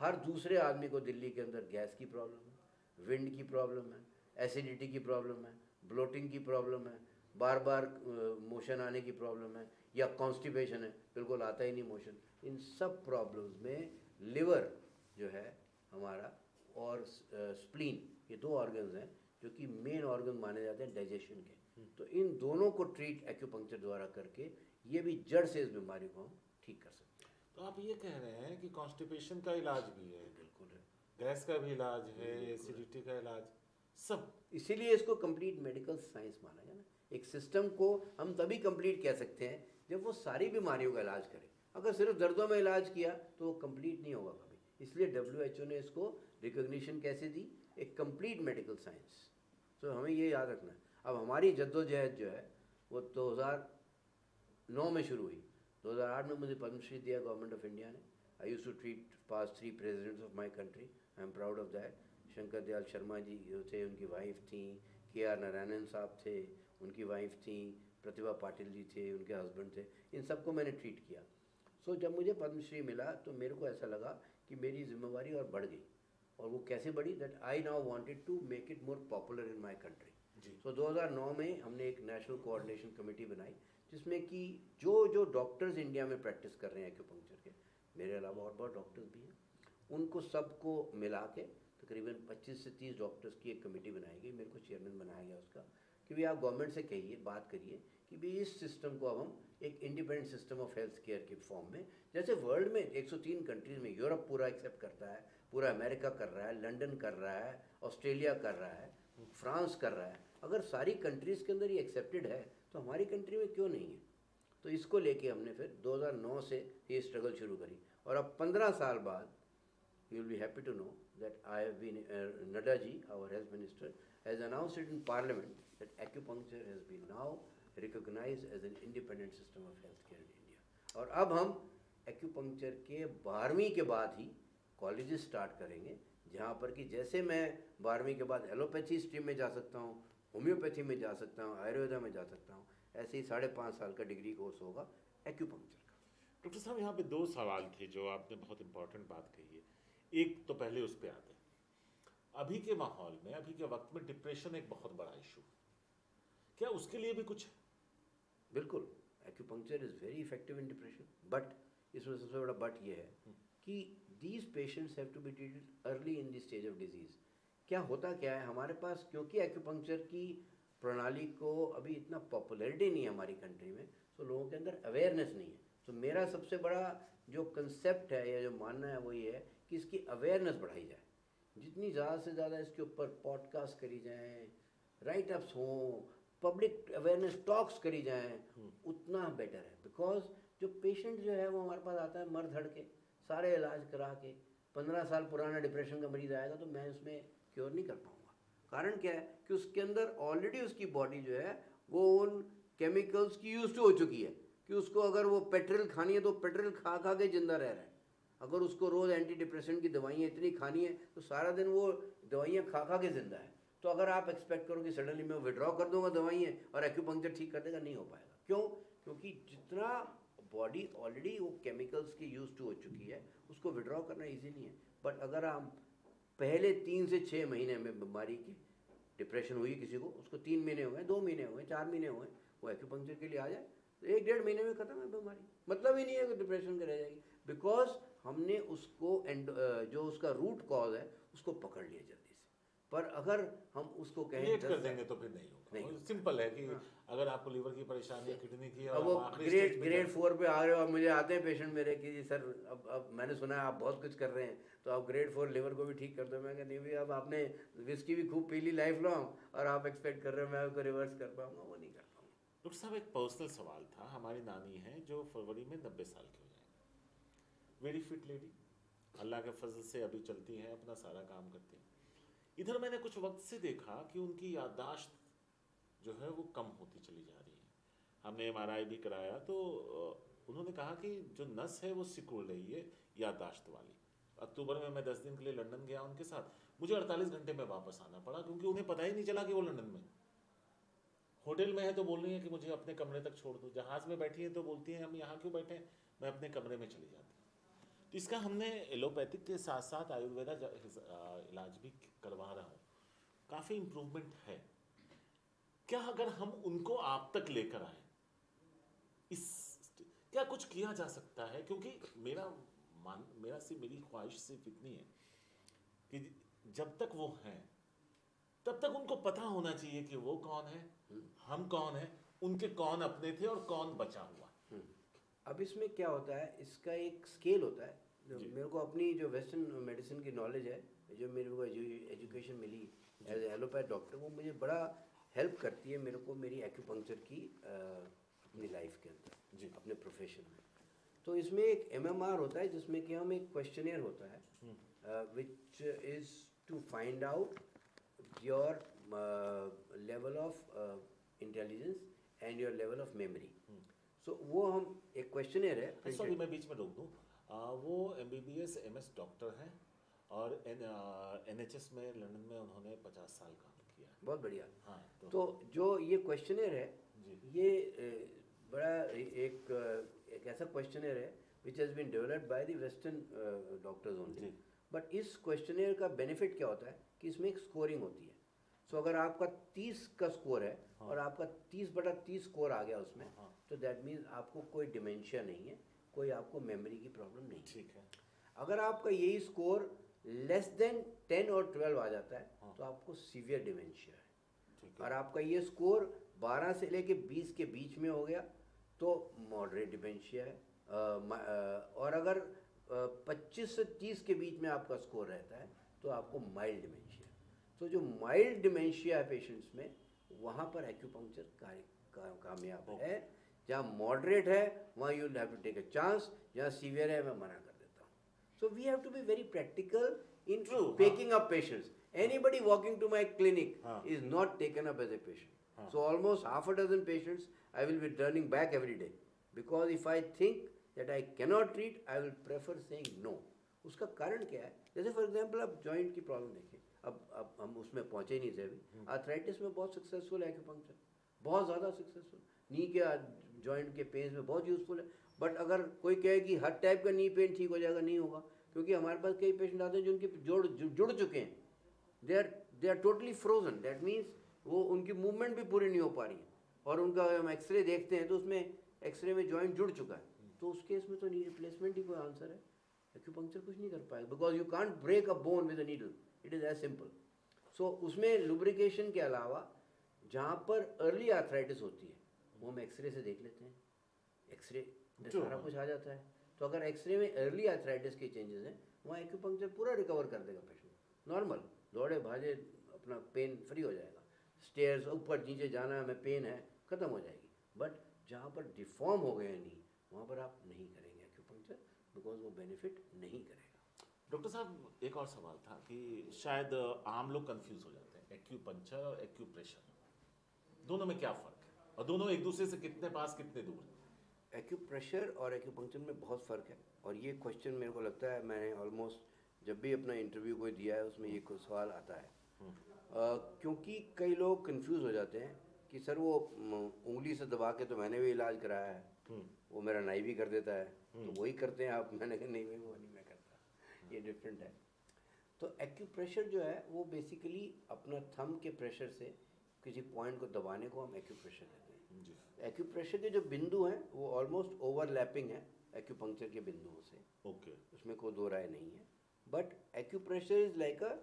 हर दूसरे आदमी को दिल्ली के अंदर गैस की प्रॉब्लम है, विंड की प्रॉब्लम है, एसिडिटी की प्रॉब्लम है, ब्लोटिंग की प्रॉब्लम है, बार बार मोशन आने की प्रॉब्लम है, या कॉन्स्टिपेशन है, बिल्कुल आता ही नहीं मोशन। इन सब प्रॉब्लम्स में लिवर जो है हमारा और स्प्लीन, ये 2 ऑर्गन्स हैं जो कि मेन ऑर्गन माने जाते हैं डाइजेशन के। तो इन दोनों को ट्रीट एक्यूपंक्चर द्वारा करके ये भी जड़ से इस बीमारी को हम ठीक कर सकते हैं। तो आप ये कह रहे हैं कि कॉन्स्टिपेशन का इलाज भी है, बिल्कुल है, गैस का भी इलाज है, एसिडिटी का इलाज, सब। इसीलिए इसको कंप्लीट मेडिकल साइंस माना गया ना। एक सिस्टम को हम तभी कंप्लीट कह सकते हैं जब वो सारी बीमारियों का इलाज करे। अगर सिर्फ दर्दों में इलाज किया तो वो कंप्लीट नहीं होगा कभी। इसलिए WHO ने इसको रिकॉग्निशन कैसे दी, एक कंप्लीट मेडिकल साइंस। तो हमें ये याद रखना है। अब हमारी जद्दोजहद जो है वो 2009 में शुरू हुई। 2008 में मुझे पद्मश्री दिया गवर्नमेंट ऑफ इंडिया ने। I used to treat past 3 presidents of my country, I am proud of that. Shankar Dayal Sharma ji थे, उनकी वाइफ थी, KR नारायणन साहब थे, उनकी वाइफ थी, प्रतिभा पाटिल जी थे, उनके हस्बैंड थे, इन सबको मैंने ट्रीट किया। सो जब मुझे पद्मश्री मिला तो मेरे को ऐसा लगा कि मेरी जिम्मेवारी और बढ़ गई। और वो कैसे बढ़ी, that I now wanted to make it more popular in my country. So 2009 में हमने एक नेशनल कोऑर्डिनेशन कमेटी बनाई, जिसमें कि जो डॉक्टर्स इंडिया में प्रैक्टिस कर रहे हैं एक्यूपंक्चर के, मेरे अलावा और बहुत डॉक्टर्स भी हैं, उनको सबको मिला के तकरीबन 25 से 30 डॉक्टर्स की एक कमेटी बनाई गई। मेरे को चेयरमैन बनाया गया उसका, कि भाई आप गवर्नमेंट से कहिए, बात करिए कि भाई इस सिस्टम को अब हम एक independent system of health care के फॉर्म में, जैसे वर्ल्ड में 103 कंट्रीज़ में, यूरोप पूरा एक्सेप्ट करता है, पूरा अमेरिका कर रहा है, लंदन कर रहा है, ऑस्ट्रेलिया कर रहा है, फ्रांस कर रहा है, अगर सारी कंट्रीज़ के अंदर ये एक्सेप्टेड है तो हमारी कंट्री में क्यों नहीं है। तो इसको लेके हमने फिर 2009 से ये स्ट्रगल शुरू करी। और अब 15 साल बाद you will be happy to know that I have been, Nadda ji, our health minister, has announced it in parliament that acupuncture has been now recognized as an independent system of healthcare in India. और अब हम acupuncture के 12वीं के बाद ही कॉलेजेस स्टार्ट करेंगे, जहाँ पर कि जैसे मैं 12वीं के बाद एलोपैथी स्ट्रीम में जा सकता हूँ, होम्योपैथी में जा सकता हूँ, आयुर्वेदा में जा सकता हूँ, ऐसे ही 5.5 साल का डिग्री कोर्स होगा एक्यूपंक्चर का। डॉक्टर साहब, यहाँ पे 2 सवाल थे जो आपने बहुत इंपॉर्टेंट बात कही है। एक तो पहले उस पर आते हैं, अभी के माहौल में, अभी के वक्त में डिप्रेशन एक बहुत बड़ा इशू, क्या उसके लिए भी कुछ? बिल्कुल, acupuncture is very effective in depression, but इसमें सबसे बड़ा बट ये है कि these patients have to be treated early in the stage of disease. क्या होता क्या है हमारे पास, क्योंकि एक्यूपंक्चर की प्रणाली को अभी इतना पॉपुलैरिटी नहीं है हमारी कंट्री में, तो लोगों के अंदर अवेयरनेस नहीं है। तो मेरा सबसे बड़ा जो कंसेप्ट है या जो मानना है वो ये है कि इसकी अवेयरनेस बढ़ाई जाए, जितनी ज़्यादा से ज़्यादा इसके ऊपर पॉडकास्ट करी जाएँ, राइट अप्स हों, पब्लिक अवेयरनेस टॉक्स करी जाएँ, उतना बेटर है। बिकॉज जो पेशेंट जो है वो हमारे पास आता है मर धड़ के, सारे इलाज करा के 15 साल पुराना डिप्रेशन का मरीज आएगा तो मैं उसमें क्योर नहीं कर पाऊँगा। कारण क्या है कि उसके अंदर ऑलरेडी उसकी बॉडी जो है वो उन केमिकल्स की यूज हो चुकी है कि उसको अगर वो पेट्रोल खानी है तो पेट्रोल खा खा के जिंदा रह रहा है। अगर उसको रोज़ एंटी डिप्रेशन की दवाइयाँ इतनी खानी है तो सारा दिन वो दवाइयाँ खा खा के जिंदा है। तो अगर आप एक्सपेक्ट करो कि सडनली मैं विड्रॉ कर दूंगा दवाइयाँ और एक्यूपंक्चर ठीक कर देगा, नहीं हो पाएगा। क्यों? क्योंकि जितना बॉडी ऑलरेडी वो केमिकल्स की यूज हो चुकी है उसको विड्रॉ करना ईजी नहीं है। बट अगर हम पहले 3 से 6 महीने में बीमारी की डिप्रेशन हुई किसी को, उसको 3 महीने हुए, 2 महीने हुए, 4 महीने हुए, वो एक्यूपंक्चर के लिए आ जाए तो 1-1.5 महीने में ख़त्म है बीमारी। मतलब ही नहीं है कि डिप्रेशन के रह जाएगी, बिकॉज हमने उसको जो उसका रूट कॉज है उसको पकड़ लिया जल्दी से। पर अगर हम उसको कहें लेट कर देंगे तो फिर नहीं होगा। नहीं। सिंपल है कि हाँ। अगर आपको लीवर की परेशानी है, किडनी की, अब और वो आप आखिरी स्टेज पे ग्रेड 4 पे आ रहे हो, अब मुझे आते हैं पेशेंट मेरे कि जी सर अब मैंने सुना है आप बहुत कुछ कर रहे हैं तो आप ग्रेड 4 लिवर को भी ठीक कर दो। मैं कहता नहीं भाई, अब आपने विस्की भी खूब पी ली लाइफ लॉन्ग और आप एक्सपेक्ट कर रहे हो मैं आपको रिवर्स कर पाऊंगा, वो नहीं कर पाऊंगा। डॉक्टर साहब, एक पर्सनल सवाल था। हमारी नानी है जो फरवरी में 90 साल की हो जाएंगी, वेरी फिट लेडी, अल्लाह के फजल से अभी चलती हैं, अपना सारा काम करती हैं। इधर मैंने कुछ वक्त से देखा कि उनकी याददाश्त जो है वो कम होती चली जा रही है। हमने MRI भी कराया तो उन्होंने कहा कि जो नस है वो सिकुड़ रही है याददाश्त वाली। अक्टूबर में मैं 10 दिन के लिए लंदन गया उनके साथ, मुझे 48 घंटे में वापस आना पड़ा क्योंकि उन्हें पता ही नहीं चला कि वो लंदन में। होटल में है तो बोल रही है कि मुझे अपने कमरे तक छोड़ दो, जहाज में बैठी है तो बोलती है हम यहाँ क्यों बैठे हैं, मैं अपने कमरे में चली जाती हूँ। तो इसका हमने एलोपैथिक के साथ साथ आयुर्वेदा इलाज भी करवा रहा हूँ, काफ़ी इम्प्रूवमेंट है। क्या अगर हम उनको आप तक लेकर आए, इस क्या कुछ किया जा सकता है? क्योंकि मेरी ख्वाहिश सिर्फ इतनी है कि जब तक वो हैं तब तक उनको पता होना चाहिए कि वो कौन है, हम कौन है, उनके कौन अपने थे और कौन बचा हुआ। अब इसमें क्या होता है, इसका एक स्केल होता है। मेरे को अपनी जो वेस्टर्न मेडिसिन की नॉलेज है, जो मेरे को एजुकेशन मिली एज ए एलोपैथ डॉक्टर, वो मुझे बड़ा हेल्प करती है मेरे को मेरी एक्यूपंक्चर की अपनी लाइफ के अंदर जी, अपने प्रोफेशन में। तो इसमें एक MMR होता है जिसमें कि हम एक क्वेश्चनियर होता है which is to find out your level of intelligence and your level of memory. So वो हम एक क्वेश्चनियर है। सॉरी मैं बीच में रोक दूँ, वो MBBS MS डॉक्टर हैं और NHS में लंदन में उन्होंने 50 साल काम किया है। बहुत बढ़िया। हाँ, तो जो ये क्वेश्चनियर है ये बड़ा एक ऐसा क्वेश्चनियर है which has been developed by the western doctors only. But इस क्वेश्चनियर का बेनिफिट क्या होता है कि इसमें एक स्कोरिंग होती है। सो अगर आपका 30 का स्कोर है और आपका 30/30 स्कोर आ गया उसमें, तो दैट मीन्स आपको कोई डिमेंशिया नहीं है, कोई आपको मेमोरी की प्रॉब्लम नहीं। ठीक है। अगर आपका यही स्कोर लेस देन 10 और 12 आ जाता है तो आपको सीवियर डिमेंशिया है। और आपका ये स्कोर 12 से लेके 20 के बीच में हो गया तो मॉडरेट डिमेंशिया है। और अगर 25 से 30 के बीच में आपका स्कोर रहता है तो आपको माइल्ड डिमेंशिया। तो जो माइल्ड डिमेंशिया है पेशेंट्स में, वहाँ पर एक्यूपंक्चर कामयाब है। जहाँ मॉडरेट है वहाँ you will have to take a chance, जहाँ सीवियर है मैं मना कर देता हूँ। So we have to be very practical in picking up patients. Anybody walking to my clinic is not taken up as a patient. So almost half a dozen patients I will be turning back every day, because if I think that I cannot treat, I will prefer saying no. उसका कारण क्या है? जैसे फॉर एग्जाम्पल आप जॉइंट की प्रॉब्लम देखिए, अब हम उसमें पहुंचे ही नहीं थे अभी। आर्थराइटिस में बहुत सक्सेसफुल है एक्यूपंक्चर, बहुत ज़्यादा सक्सेसफुल। नी के जॉइंट के पेन में बहुत यूजफुल है। बट अगर कोई कहे कि हर टाइप का नी पेन ठीक हो जाएगा, नहीं होगा, क्योंकि हमारे पास कई पेशेंट आते हैं जो उनके जुड़ चुके हैं, they are totally frozen. That means वो उनकी मूवमेंट भी पूरी नहीं हो पा रही है, और उनका हम एक्सरे देखते हैं तो उसमें एक्सरे में जॉइंट जुड़ चुका है, तो उस केस में तो नी रिप्लेसमेंट ही कोई आंसर है। एक्यूपंक्चर कुछ नहीं कर पाएगा, because you can't break a bone with a needle, it is as simple. So उसमें लुब्रिकेशन के अलावा जहाँ पर अर्ली आर्थराइटिस होती है वो हम एक्सरे से देख लेते हैं, एक्सरे में सारा कुछ आ जाता है। तो अगर एक्सरे में अर्ली आर्थराइटिस के चेंजेस हैं, वहाँ एक्यूपंक्चर पूरा रिकवर कर देगा पेशेंट, नॉर्मल दौड़े भाजे अपना पेन फ्री हो जाएगा। स्टेयर्स ऊपर नीचे जाना है, हमें पेन है, ख़त्म हो जाएगी। बट जहाँ पर डिफॉर्म हो गए नहीं, वहाँ पर आप नहीं करेंगे एक्यूपंक्चर, बिकॉज वो बेनिफिट नहीं करेगा। डॉक्टर साहब एक और सवाल था कि शायद आम लोग कंफ्यूज हो जाते हैं एक्यूपंक्चर और एक्यूप्रेशर, दोनों में क्या फ़र्क है और दोनों एक दूसरे से कितने पास कितने दूर हैं? एक्यूप्रेशर और एक्यूपंक्चर में बहुत फ़र्क है, और ये क्वेश्चन मेरे को लगता है मैंने ऑलमोस्ट जब भी अपना इंटरव्यू कोई दिया है उसमें ये सवाल आता है। क्योंकि कई लोग कंफ्यूज हो जाते हैं कि सर वो उंगली से दबा के तो मैंने भी इलाज कराया है, वो मेरा नाई भी कर देता है, तो वही करते हैं आप। मैंने कहा नहीं, वो नहीं मैं करता, ये डिफरेंट है। तो एक्यूप्रेशर जो है वो बेसिकली अपना थंब के प्रेशर से किसी पॉइंट को दबाने को हम एक्यूप्रेशर कहते हैं। जी। एक्यूप्रेशर के जो बिंदु हैं वो ऑलमोस्ट ओवरलैपिंग है एक्यूपंक्चर के बिंदुओं से, ओके। उसमें कोई दो राय नहीं है। But acupressure is like a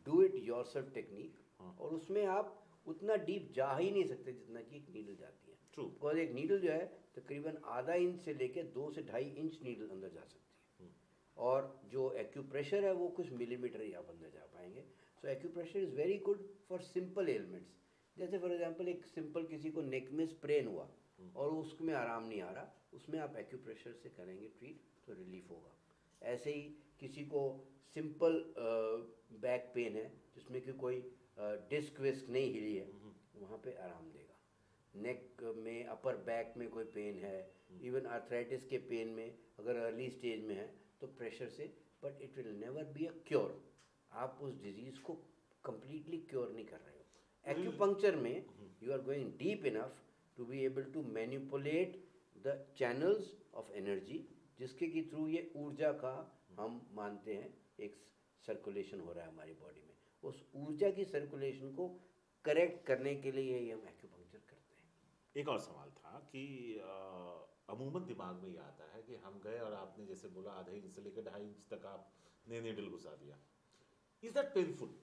do it yourself technique, और उसमें आप उतना डीप जा ही नहीं सकते जितना कि एक नीडल जाती है। ट्रू। बिकॉज एक नीडल जो है तकरीबन आधा इंच से लेके 2 से 2.5 इंच नीडल अंदर जा सकती है, और जो एक्यूप्रेशर है वो कुछ मिलीमीटर ही आप अंदर जा पाएंगे। So acupressure is very good for simple elements. जैसे फॉर एग्जांपल एक सिंपल किसी को नेक में स्प्रेन हुआ और उसमें आराम नहीं आ रहा, उसमें आप एक्यूप्रेशर से करेंगे ट्रीट तो रिलीफ होगा। ऐसे ही किसी को सिंपल बैक पेन है जिसमें कि कोई डिस्क विस्क नहीं हिली है, वहाँ पे आराम देगा। नेक में अपर बैक में कोई पेन है, इवन आर्थराइटिस के पेन में अगर अर्ली स्टेज में है तो प्रेशर से, but it will never be a cure. आप उस डिजीज़ को कंप्लीटली क्योर नहीं कर रहे हो। एक्यूपंक्चर में you are going deep enough to be able to manipulate the channels of energy, जिसके के थ्रू ये ऊर्जा का हम मानते हैं एक सर्कुलेशन हो रहा है हमारी बॉडी में। उस ऊर्जा की सर्कुलेशन को करेक्ट करने के लिए ही हम एक्यूपंक्चर करते हैं। एक और सवाल था कि अमूमन दिमाग में ये आता है कि हम गए और आपने जैसे बोला आधे इंच से लेकर 2.5 इंच तक आपने नीडल घुसा दिया, इज दैट पेनफुल?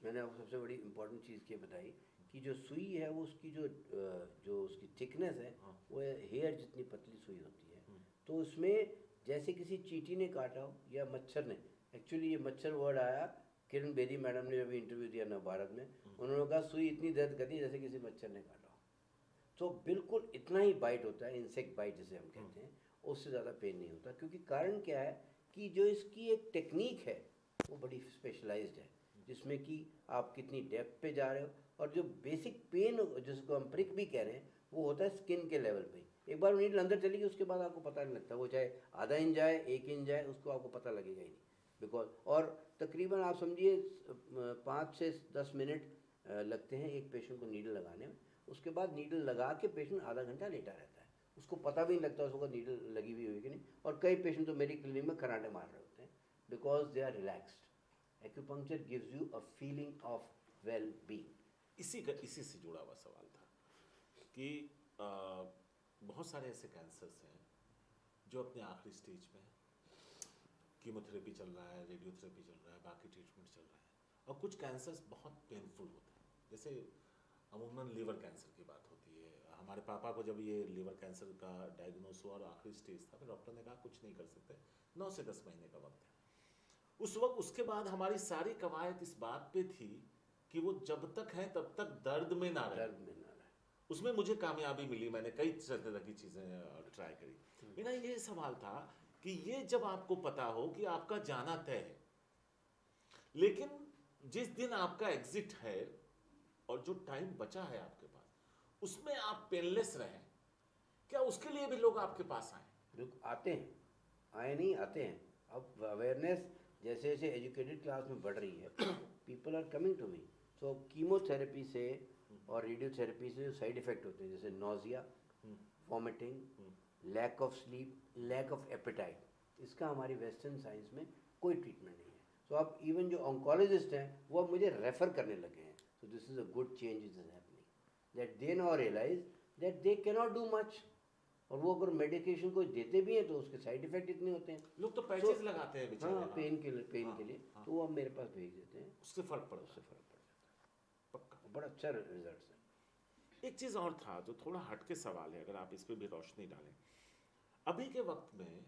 मैंने आपको सबसे बड़ी इंपॉर्टेंट चीज़ ये बताई कि जो सुई है वो उसकी जो उसकी थिकनेस है वो हेयर जितनी पतली सुई होती है। तो उसमें जैसे किसी चींटी ने काटा हो या मच्छर ने, एक्चुअली ये मच्छर वर्ड आया किरण बेदी मैडम ने जब इंटरव्यू दिया नवभारत में, उन्होंने कहा सुई इतनी दर्द करती है जैसे किसी मच्छर ने काटा हो। तो बिल्कुल इतना ही बाइट होता है, इंसेक्ट बाइट जिसे हम कहते हैं, उससे ज़्यादा पेन नहीं होता। क्योंकि कारण क्या है कि जो इसकी एक टेक्निक है वो बड़ी स्पेशलाइज्ड है, जिसमें कि आप कितनी डेप्थ पे जा रहे हो, और जो बेसिक पेन जिसको हम प्रिक भी कह रहे हैं वो होता है स्किन के लेवल पे। एक बार नीडल अंदर चली गई उसके बाद आपको पता नहीं लगता, वो चाहे आधा इंच जाए 1 इंच जाए उसको आपको पता लगेगा ही नहीं। बिकॉज और तकरीबन आप समझिए 5 से 10 मिनट लगते हैं एक पेशेंट को नीडल लगाने में। उसके बाद नीडल लगा के पेशेंट आधा घंटा लेटा रहता है, उसको पता भी नहीं लगता उसको नीडल लगी हुई हुई कि नहीं। और कई पेशेंट तो मेरी क्लिनिक में खराटे मार रहे होते हैं because they are relaxed. Acupuncture gives you a feeling of well being. इसी से जुड़ा हुआ सवाल था कि बहुत सारे ऐसे कैंसर्स हैं जो अपने आखिरी स्टेज में हैं, कीमोथेरेपी चल रहा है, रेडियोथेरेपी चल रहा है, बाकी ट्रीटमेंट चल रहा है, और कुछ कैंसर्स बहुत पेनफुल होते हैं। जैसे अमूमन लीवर कैंसर की बात होती है। हमारे पापा को जब ये लीवर कैंसर का डायग्नोस हुआ और आखिरी स्टेज था, फिर डॉक्टर ने कहा कुछ नहीं कर सकते, 9 से 10 महीने का वक्त है। उस वक्त उसके बाद हमारी सारी कवायद इस बात पे थी कि वो जब तक है तब तक दर्द में ना रहे। उसमें मुझे कामयाबी मिली, मैंने कई तरह की चीज़ें ट्राई करी। मेरा ये सवाल था कि ये जब आपको पता हो कि आपका जाना तय है, लेकिन जिस दिन आपका एग्जिट है और जो टाइम बचा है आपके पास, उसमें आप पेनलेस रहें, क्या उसके लिए भी लोग आपके पास आए? लोग आते हैं, आए नहीं, आते हैं। अब अवेयरनेस जैसे जैसे एजुकेटेड क्लास में बढ़ रही है people are coming to me. So chemotherapy से और रेडियोथेरेपी से जो साइड इफ़ेक्ट होते हैं जैसे nausea, vomiting, lack of sleep, lack of appetite, इसका हमारी वेस्टर्न साइंस में कोई ट्रीटमेंट नहीं है। सो अब इवन जो ऑन्कोलॉजिस्ट हैं वो अब मुझे रेफ़र करने लगे हैं। So this is a good change is happening, that they now realise that they can not do much. और वो अगर मेडिकेशन कोई देते भी हैं तो उसके साइड इफेक्ट इतने होते हैं। लोग तो पैचेस लगाते हैं बेचारे। हाँ, पेन के लिए हाँ। तो वो अब मेरे पास भेज देते हैं, उससे फर्क पड़ जाता है। पक्का। बड़ा अच्छा रिजल्ट है। एक चीज़ और था जो थोड़ा हट के सवाल है, अगर आप इस पर भी रोशनी डालें। अभी के वक्त में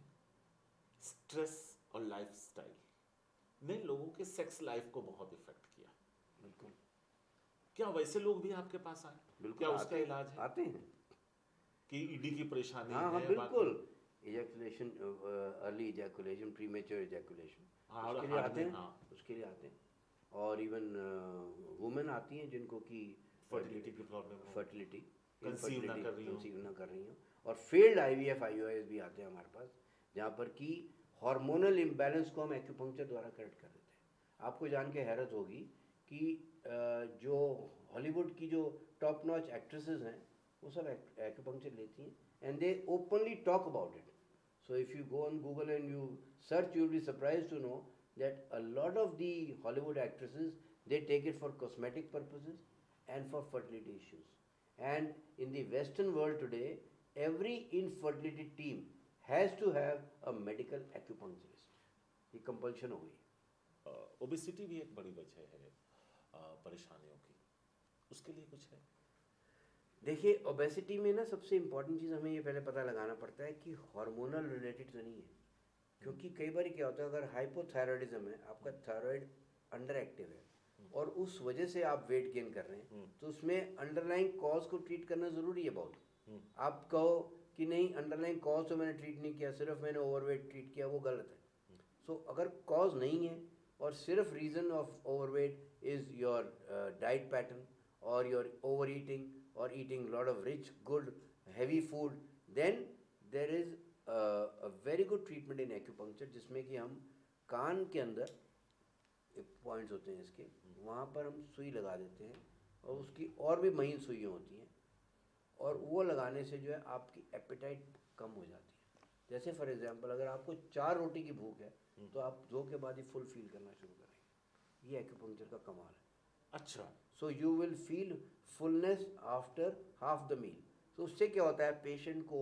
स्ट्रेस और लाइफस्टाइल ने लोगों के सेक्स लाइफ को बहुत इफेक्ट किया। बिल्कुल। क्या वैसे लोग भी आपके पास आए? बिल्कुल, क्या उसका इलाज है? आते हैं कि ईडी की परेशानी हाँ है? बिल्कुल। ejaculation, early ejaculation, premature ejaculation, हाँ, उसके लिए हार्ट आते में, हैं, हाँ, उसके लिए आते हैं। और इवन वुमेन आती हैं जिनको कि फर्टिलिटी की प्रॉब्लम हो, फर्टिलिटी, कंसीव ना इनफर्टिलिटी, कर रही हो। कंसीव ना कर रही हो। और फेल्ड आईवीएफ आईओआईएस भी आते हैं हमारे पास, जहाँ पर कि हार्मोनल इम्बैलेंस को हम एक्यूपंक्चर द्वारा करेक्ट कर देते हैं। आपको जान के हैरत होगी कि जो हॉलीवुड की जो टॉप नॉच एक्ट्रेसेस हैं वो सब एक्यूपंक्चर लेती हैं, and they openly talk about it. So if you go on Google and you search, you'll be surprised to know that a lot of the Hollywood actresses, they take it for cosmetic purposes and for fertility issues. And in the Western world today, every infertility team has to have a medical acupuncturist. ये compulsion हो गई। ओबेसिटी भी एक बड़ी वजह है परेशानियों की, उसके लिए कुछ है? देखिए, ओबेसिटी में ना सबसे इम्पॉर्टेंट चीज़ हमें ये पहले पता लगाना पड़ता है कि हार्मोनल रिलेटेड तो नहीं है। क्योंकि कई बार क्या होता है, अगर हाइपोथायरॉयडिज्म है, आपका थायराइड अंडर एक्टिव है और उस वजह से आप वेट गेन कर रहे हैं, तो उसमें अंडरलाइंग कॉज को ट्रीट करना ज़रूरी है बहुत। आप कहो कि नहीं, अंडरलाइंग कॉज तो मैंने ट्रीट नहीं किया, सिर्फ मैंने ओवरवेट ट्रीट किया, वो गलत है। सो अगर कॉज नहीं है और सिर्फ reason of overweight is your diet pattern और your overeating or eating a lot of rich, good, heavy food, then there is a very good treatment in acupuncture, जिसमें कि हम कान के अंदर पॉइंट्स होते हैं इसके, वहाँ पर हम सुई लगा देते हैं और उसकी और भी महीन सुइयाँ होती हैं, और वो लगाने से जो है आपकी एपेटाइट कम हो जाती है। जैसे फॉर एग्जांपल अगर आपको 4 रोटी की भूख है तो आप 2 के बाद ही फुल फील करना शुरू करेंगे। ये एक्यूपंक्चर का कमाल है। अच्छा। So you will feel fullness after half the meal. तो उससे क्या होता है पेशेंट को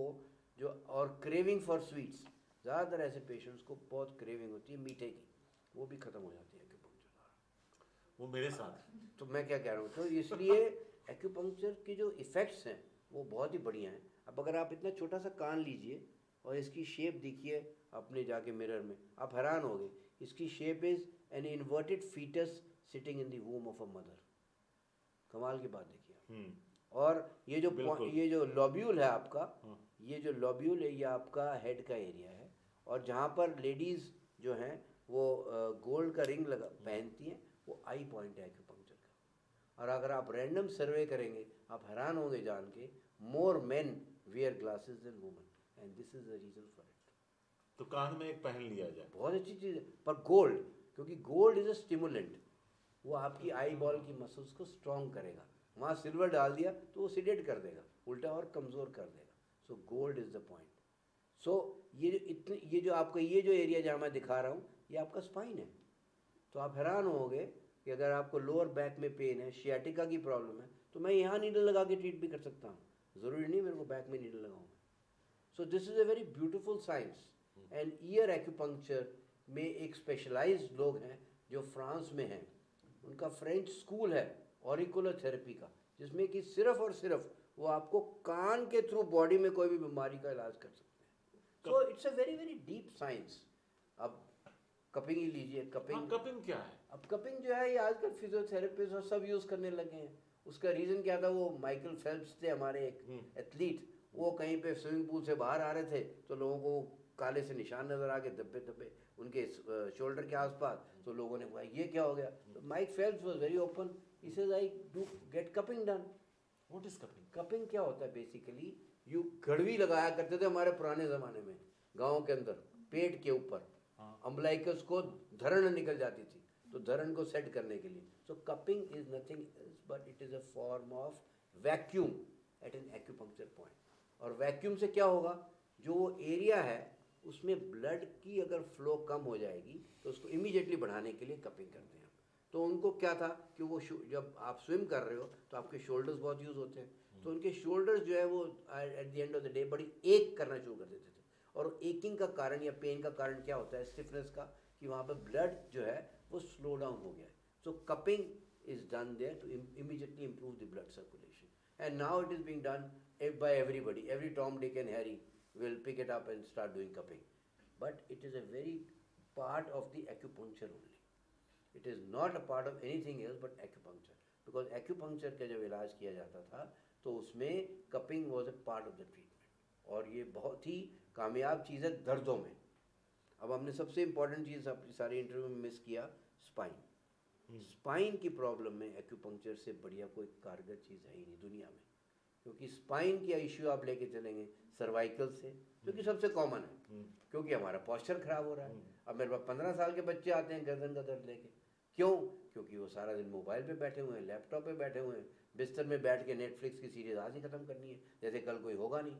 जो, और क्रेविंग फॉर स्वीट्स, ज़्यादातर ऐसे पेशेंट्स को बहुत क्रेविंग होती है मीठे की, वो भी ख़त्म हो जाती है एक्यूपंक्चर द्वारा। वो मेरे साथ। तो मैं क्या कह रहा हूँ, तो इसलिए एक्यूपंक्चर की जो इफ़ेक्ट्स हैं वो बहुत ही बढ़िया हैं। अब अगर आप इतना छोटा सा कान लीजिए और इसकी शेप देखिए अपने जाके मिरर में, आप हैरान होगे। इसकी shape is an inverted foetus sitting in the womb of a mother. कमाल की बात देखिए। और ये जो लॉब्यूल है आपका, ये जो लॉब्यूल है ये आपका हेड का एरिया है, और जहाँ पर लेडीज़ जो हैं वो गोल्ड का रिंग पहनती हैं, वो आई पॉइंट है एक्यूपंक्चर का। और अगर आप रैंडम सर्वे करेंगे आप हैरान होंगे जान के, more men wear glasses than women, and this is the reason for it. तो कान में एक पहन लिया जाए, बहुत अच्छी चीज़ है, पर गोल्ड, क्योंकि गोल्ड इज अ स्टिमुलेंट, वो आपकी आई बॉल की मसल्स को स्ट्रॉन्ग करेगा। वहाँ सिल्वर डाल दिया तो वो सिडेट कर देगा, उल्टा और कमज़ोर कर देगा। So gold is the point. So ये जो आपका ये जो एरिया जहाँ मैं दिखा रहा हूँ ये आपका स्पाइन है। तो आप हैरान होगे कि अगर आपको लोअर बैक में पेन है, शियाटिका की प्रॉब्लम है, तो मैं यहाँ नीडल लगा के ट्रीट भी कर सकता हूँ, ज़रूरी नहीं मेरे को बैक में नीडल लगाऊँ। सो this is a very beautiful science. And year acupuncture में एक स्पेशलाइज्ड लोग हैं जो फ्रांस में हैं, उनका फ्रेंच स्कूल है ऑरिकुलर थेरेपी का, जिसमें कि सिर्फ और सिर्फ वो आपको कान के थ्रू बॉडी में कोई भी बीमारी का इलाज कर सकते हैं। So it's a very very deep science. अब कपिंग ही लीजिए, कपिंग कपिंग क्या है? अब कपिंग जो है ये आजकल फिजियोथेरेपिस्ट और सब यूज़ करने लगे हैं। उसका रीज़न क्या था, वो माइकल फेल्प्स थे हमारे एक एथलीट, वो कहीं पे स्विमिंग पूल से बाहर आ रहे थे तो लोगों को काले से निशान नज़र आ गए, धब्बे धब्बे उनके शोल्डर के आसपास। तो लोगों ने कहा ये क्या हो गया, तो Mike Phelps was very open, he said I do get cupping done. What is cupping? Cupping क्या होता है बेसिकली, यू गड़वी लगाया करते थे हमारे पुराने ज़माने में गाँव के अंदर, पेट के ऊपर अम्बलाइकस को धरण निकल जाती थी, तो धरण को सेट करने के लिए। So cupping is nothing else but it is a form of vacuum at an acupuncture point. और वैक्यूम से क्या होगा, जो वो एरिया है उसमें ब्लड की अगर फ्लो कम हो जाएगी तो उसको इमीडिएटली बढ़ाने के लिए कपिंग करते हैं। तो उनको क्या था कि वो जब आप स्विम कर रहे हो तो आपके शोल्डर्स बहुत यूज़ होते हैं, तो उनके शोल्डर्स जो है वो at the end of the day बड़ी एक करना शुरू कर देते थे। और एकिंग का कारण या पेन का कारण क्या होता है, स्टिफनेस का, कि वहाँ पर ब्लड जो है वो स्लो डाउन हो गया है। So cupping is done there to immediately improve the blood circulation, and now it is being done by everybody. Every Tom, Dick and Harry will pick it up and start doing cupping, but it is a very part of the acupuncture only. It is not a part of anything else but acupuncture, because acupuncture का जब इलाज किया जाता था तो उसमें cupping was a part of the treatment, और ये बहुत ही कामयाब चीज़ है दर्दों में। अब हमने सबसे इम्पोर्टेंट चीज़ अपनी सारी इंटरव्यू में मिस किया, स्पाइन। स्पाइन की प्रॉब्लम में एक्यूपंक्चर से बढ़िया कोई कारगर चीज़ है ही नहीं दुनिया में, क्योंकि स्पाइन का इश्यू आप लेके चलेंगे सर्वाइकल से, जो कि सबसे कॉमन है, क्योंकि हमारा पॉस्चर खराब हो रहा है। अब मेरे पास 15 साल के बच्चे आते हैं गर्दन का दर्द लेके, क्यों? क्योंकि वो सारा दिन मोबाइल पे बैठे हुए हैं, लैपटॉप पे बैठे हुए हैं, बिस्तर में बैठ के नेटफ्लिक्स की सीरीज आज ही खत्म करनी है, जैसे कल कोई होगा नहीं।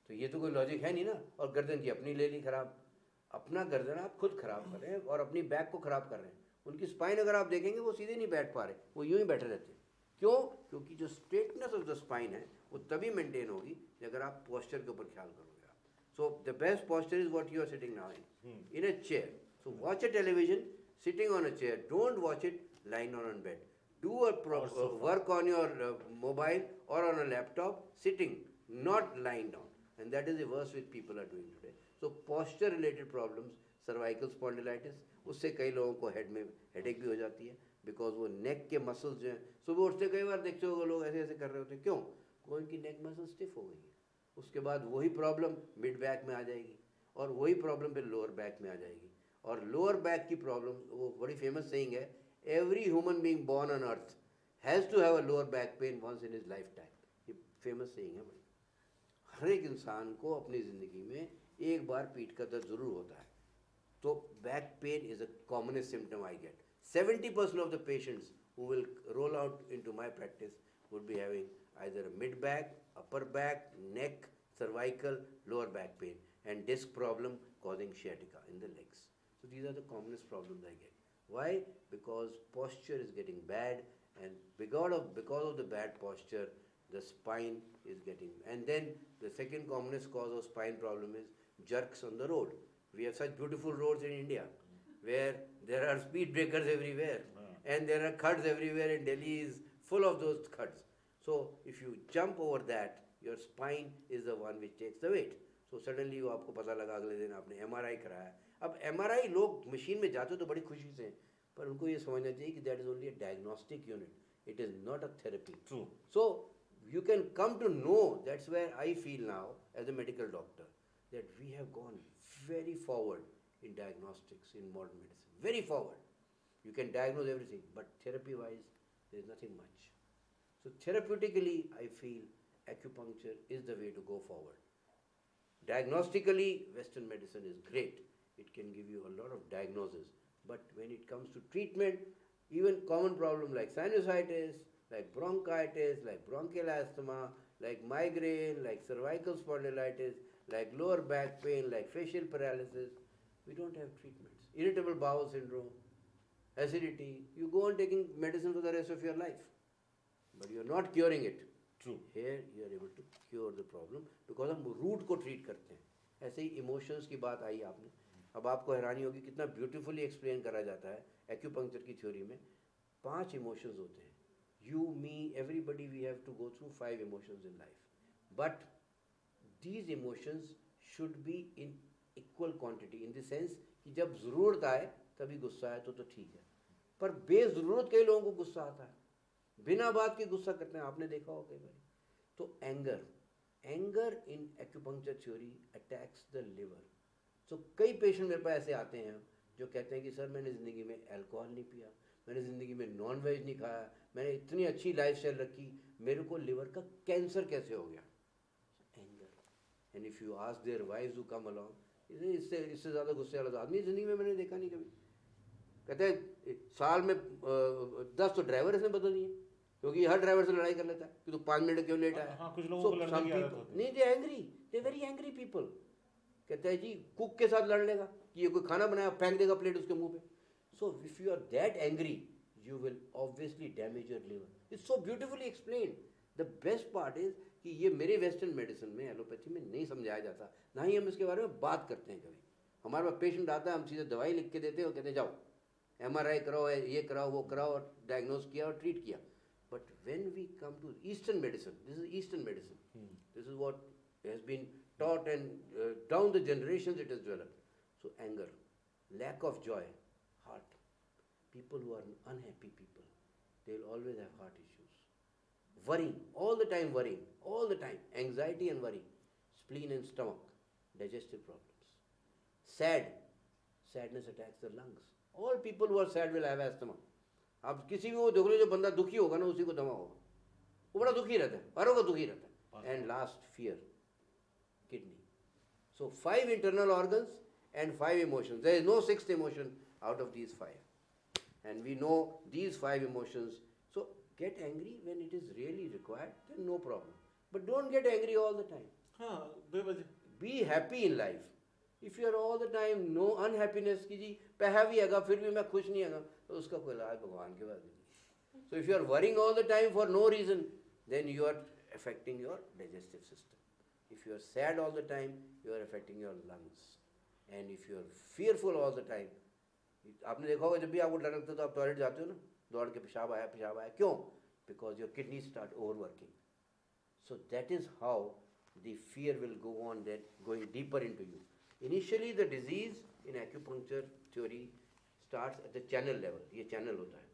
तो ये तो कोई लॉजिक है नहीं ना। और गर्दन की अपनी ले ली खराब, अपना गर्दन आप खुद खराब कर रहे हैं और अपनी बैक को खराब कर रहे हैं। उनकी स्पाइन अगर आप देखेंगे वो सीधे नहीं बैठ पा रहे, वो यूं ही बैठे रहते हैं। क्यों? क्योंकि जो स्ट्रेटनेस ऑफ द स्पाइन है वो तभी मेंटेन होगी अगर आप पोस्चर के ऊपर ख्याल करोगे आप। So the best posture is what you are sitting now in a chair. So watch a television sitting on a chair, don't watch it lying on bed. Do a work on your mobile or on a laptop sitting, not lying down. And that is the worst which people are doing today. So posture related problems, cervical spondylitis, उससे कई लोगों को हेड में हेडेक भी हो जाती है, बिकॉज वो नेक के मसल्स जो हैं, सुबह उठते कई बार देखते हो लोग ऐसे ऐसे कर रहे होते हैं, क्यों? वो उनकी नेक मसल स्टिफ हो गई है। उसके बाद वही प्रॉब्लम मिड बैक में आ जाएगी और वही प्रॉब्लम फिर लोअर बैक में आ जाएगी। और लोअर बैक की प्रॉब्लम, वो बड़ी फेमस सेइंग है, every human being born on earth has to have a lower back pain once in his lifetime. ये फेमस सेइंग है बड़ी। हर एक इंसान को अपनी ज़िंदगी में एक बार पीठ का दर्द ज़रूर होता है। तो back pain is a commonest symptom I get. 70% of the patients who will roll out into my practice would be having either a mid back, upper back, neck, cervical, lower back pain, and disc problem causing sciatica in the legs. So these are the commonest problems I get. Why? Because posture is getting bad, and because of the bad posture, the spine is getting. And then the second commonest cause of spine problem is jerks on the road. We have such beautiful roads in India, where there are speed breakers everywhere, and there are khads everywhere, and Delhi is full of those khads. So if you jump over that, your spine is the one which takes the weight. So suddenly वो आपको पता लगा अगले दिन आपने MRI कराया। अब MRI लोग मशीन में जाते तो बड़ी खुशी से, पर उनको ये समझना चाहिए कि that is only a diagnostic unit, it is not a therapy. True. So you can come to know, that's where I feel now as a medical doctor, that we have gone very forward in diagnostics in modern medicine, very forward. You can diagnose everything, but therapy wise there is nothing much. So therapeutically I feel acupuncture is the way to go forward. Diagnostically Western medicine is great, it can give you a lot of diagnosis, but when it comes to treatment, even common problem like sinusitis, like bronchitis, like bronchial asthma, like migraine, like cervical spondylitis, like lower back pain, like facial paralysis, we don't have treatments. Irritable bowel syndrome, acidity, you go on taking medicine for the rest of your life, but you are not curing it. True. Here you are able to cure the problem because हम रूट को ट्रीट करते हैं। ऐसे ही इमोशंस की बात आई आपने, अब आपको हैरानी होगी कितना ब्यूटीफुली एक्सप्लेन करा जाता है एक्यूपंक्चर की थ्योरी में। 5 इमोशंस होते हैं, you, me, everybody, we have to go through 5 emotions in life, but these emotions should be in equal quantity, in the sense कि जब ज़रूरत आए तभी गुस्सा आए तो ठीक है, पर बेज़रूरत कई लोगों को गुस्सा आता है, बिना बात के गुस्सा करते हैं, आपने देखा हो कई बार। तो anger in acupuncture theory attacks the liver. So कई पेशेंट मेरे पास ऐसे आते हैं जो कहते हैं कि सर मैंने ज़िंदगी में अल्कोहल नहीं पिया, मैंने ज़िंदगी में नॉन वेज नहीं खाया, मैंने इतनी अच्छी लाइफस्टाइल रखी, मेरे को लिवर का कैंसर कैसे हो गया? Anger. And if you ask their wives who come along, इससे ज़्यादा गुस्से वाला आदमी ज़िंदगी में मैंने देखा नहीं कभी। कहते हैं साल में 10 तो ड्राइवर इसने बदल दिए, क्योंकि हर ड्राइवर से लड़ाई कर लेता है कि तू 5 मिनट क्यों लेट आया। हाँ, कुछ लोगों को लड़ने की आदत होती है। नहीं, दे angry, they very angry people. कहते हैं जी कुक के साथ लड़ लेगा कि ये कोई खाना बनाया फेंक देगा प्लेट उसके मुंह पे। So if you are that angry you will obviously damage your liver. It's so beautifully explained. The best part is कि ये मेरे वेस्टर्न मेडिसिन में, एलोपैथी में नहीं समझाया जाता, ना ही हम इसके बारे में बात करते हैं कभी। हमारे पास पेशेंट आता है, हम सीधे दवाई लिख के देते हैं और कहते हैं जाओ MRI कराओ, ये कराओ, वो कराओ, और डायग्नोज किया और ट्रीट किया। But when we come to eastern medicine, this is eastern medicine, this is what has been taught and down the generations it has developed. So anger, lack of joy, heart. People who are unhappy people, they'll always have heart issues. Worrying, all the time worrying, all the time, anxiety and worry, spleen and stomach, digestive problems. Sadness attacks the lungs. All people who are sad will have asthma. आप किसी भी वो देख लो जो बंदा दुखी होगा ना उसी को दमा होगा, वो बड़ा दुखी रहता है, हरों का दुखी रहता है. And last, fear, kidney. So 5 internal organs and 5 emotions. There is no sixth emotion out of these 5. And we know these 5 emotions. So get angry when it is really required, then no problem. But don't get angry all the time. हाँ, बेवजह. Be happy in life. If you are all the time no unhappiness की जी पैसा भी हैगा फिर भी मैं खुश नहीं हैगा, तो उसका कोई इलाज भगवान के पास नहीं. So if you are worrying all the time for no reason, then you are affecting your digestive system. If you are sad all the time, you are affecting your lungs. And if you are fearful all the time, आपने देखा होगा जब भी आपको डर लगता है तो आप टॉयलेट जाते हो ना, दौड़ के पेशाब आया, क्यों? Because your kidneys start overworking. So that is how the fear will go on, then going deeper into you. Initially the disease in acupuncture theory starts at the channel level. ये channel होता है,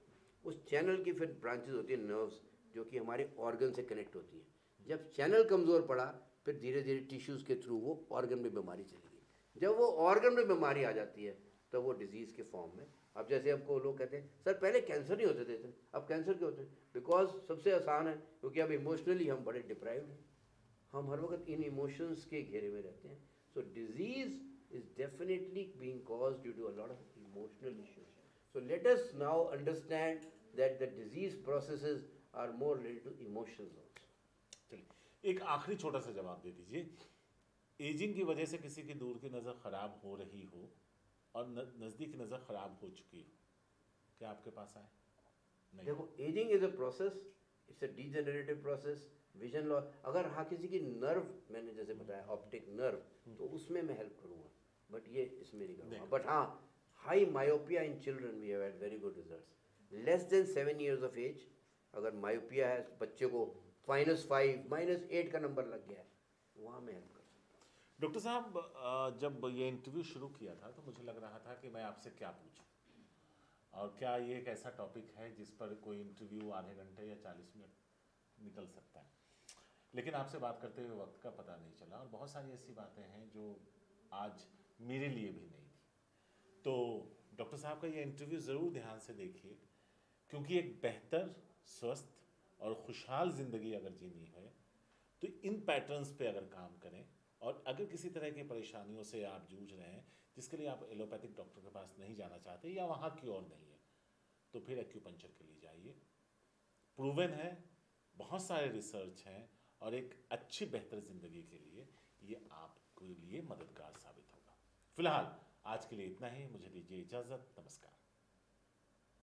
उस channel की फिर branches होती है nerves जो कि हमारे organ से connect होती है. जब channel कमज़ोर पड़ा फिर धीरे धीरे tissues के through वो organ में बीमारी चली गई. जब वो organ में बीमारी आ जाती है तो वो disease के form में. अब जैसे आपको लोग कहते हैं सर पहले कैंसर नहीं होते थे सर, अब कैंसर क्यों होते हैं? बिकॉज सबसे आसान है क्योंकि अब इमोशनली हम बड़े डिप्राइव्ड हैं, हम हर वक्त इन इमोशंस के घेरे में रहते हैं. So disease is definitely being caused due to a lot of emotional issues. So let us now understand that the disease processes are more related to emotions also. चलिए एक आखिरी छोटा सा जवाब दे दीजिए. एजिंग की वजह से किसी की दूर की नज़र खराब हो रही हो और नज़दीक की नज़र खराब हो चुकी हो, क्या आपके पास आए? नहीं. देखो ageing is a process, it's a degenerative process. Vision loss अगर हाँ किसी की नर्व, मैंने जैसे बताया ऑप्टिक नर्व, तो उसमें मैं हेल्प करूँगा, बट ये इसमें नहीं करूँगा. बट हाँ high myopia in children we have had very good results. Less than 7 years of age अगर मायोपिया है बच्चे को -5 -8 का नंबर लग गया है, वहाँ मैं हेल्प कर सकता हूँ. डॉक्टर साहब जब ये इंटरव्यू शुरू किया था तो मुझे लग रहा था कि मैं आपसे क्या पूछूं और क्या ये एक ऐसा टॉपिक है जिस पर कोई इंटरव्यू आधे घंटे या 40 मिनट निकल सकता है. लेकिन आपसे बात करते हुए वक्त का पता नहीं चला और बहुत सारी ऐसी बातें हैं जो आज मेरे लिए भी नहीं थी. तो डॉक्टर साहब का ये इंटरव्यू ज़रूर ध्यान से देखिए, क्योंकि एक बेहतर, स्वस्थ और खुशहाल ज़िंदगी अगर जीनी है तो इन पैटर्न्स पे अगर काम करें, और अगर किसी तरह की परेशानियों से आप जूझ रहे हैं जिसके लिए आप एलोपैथिक डॉक्टर के पास नहीं जाना चाहते या वहाँ की और नहीं है, तो फिर एक्यूपंक्चर के लिए जाइए. प्रूवन है, बहुत सारे रिसर्च हैं और एक अच्छी बेहतर ज़िंदगी के लिए ये आपके लिए मददगार साबित होगा. फिलहाल आज के लिए इतना ही. मुझे दीजिए इजाज़त. नमस्कार.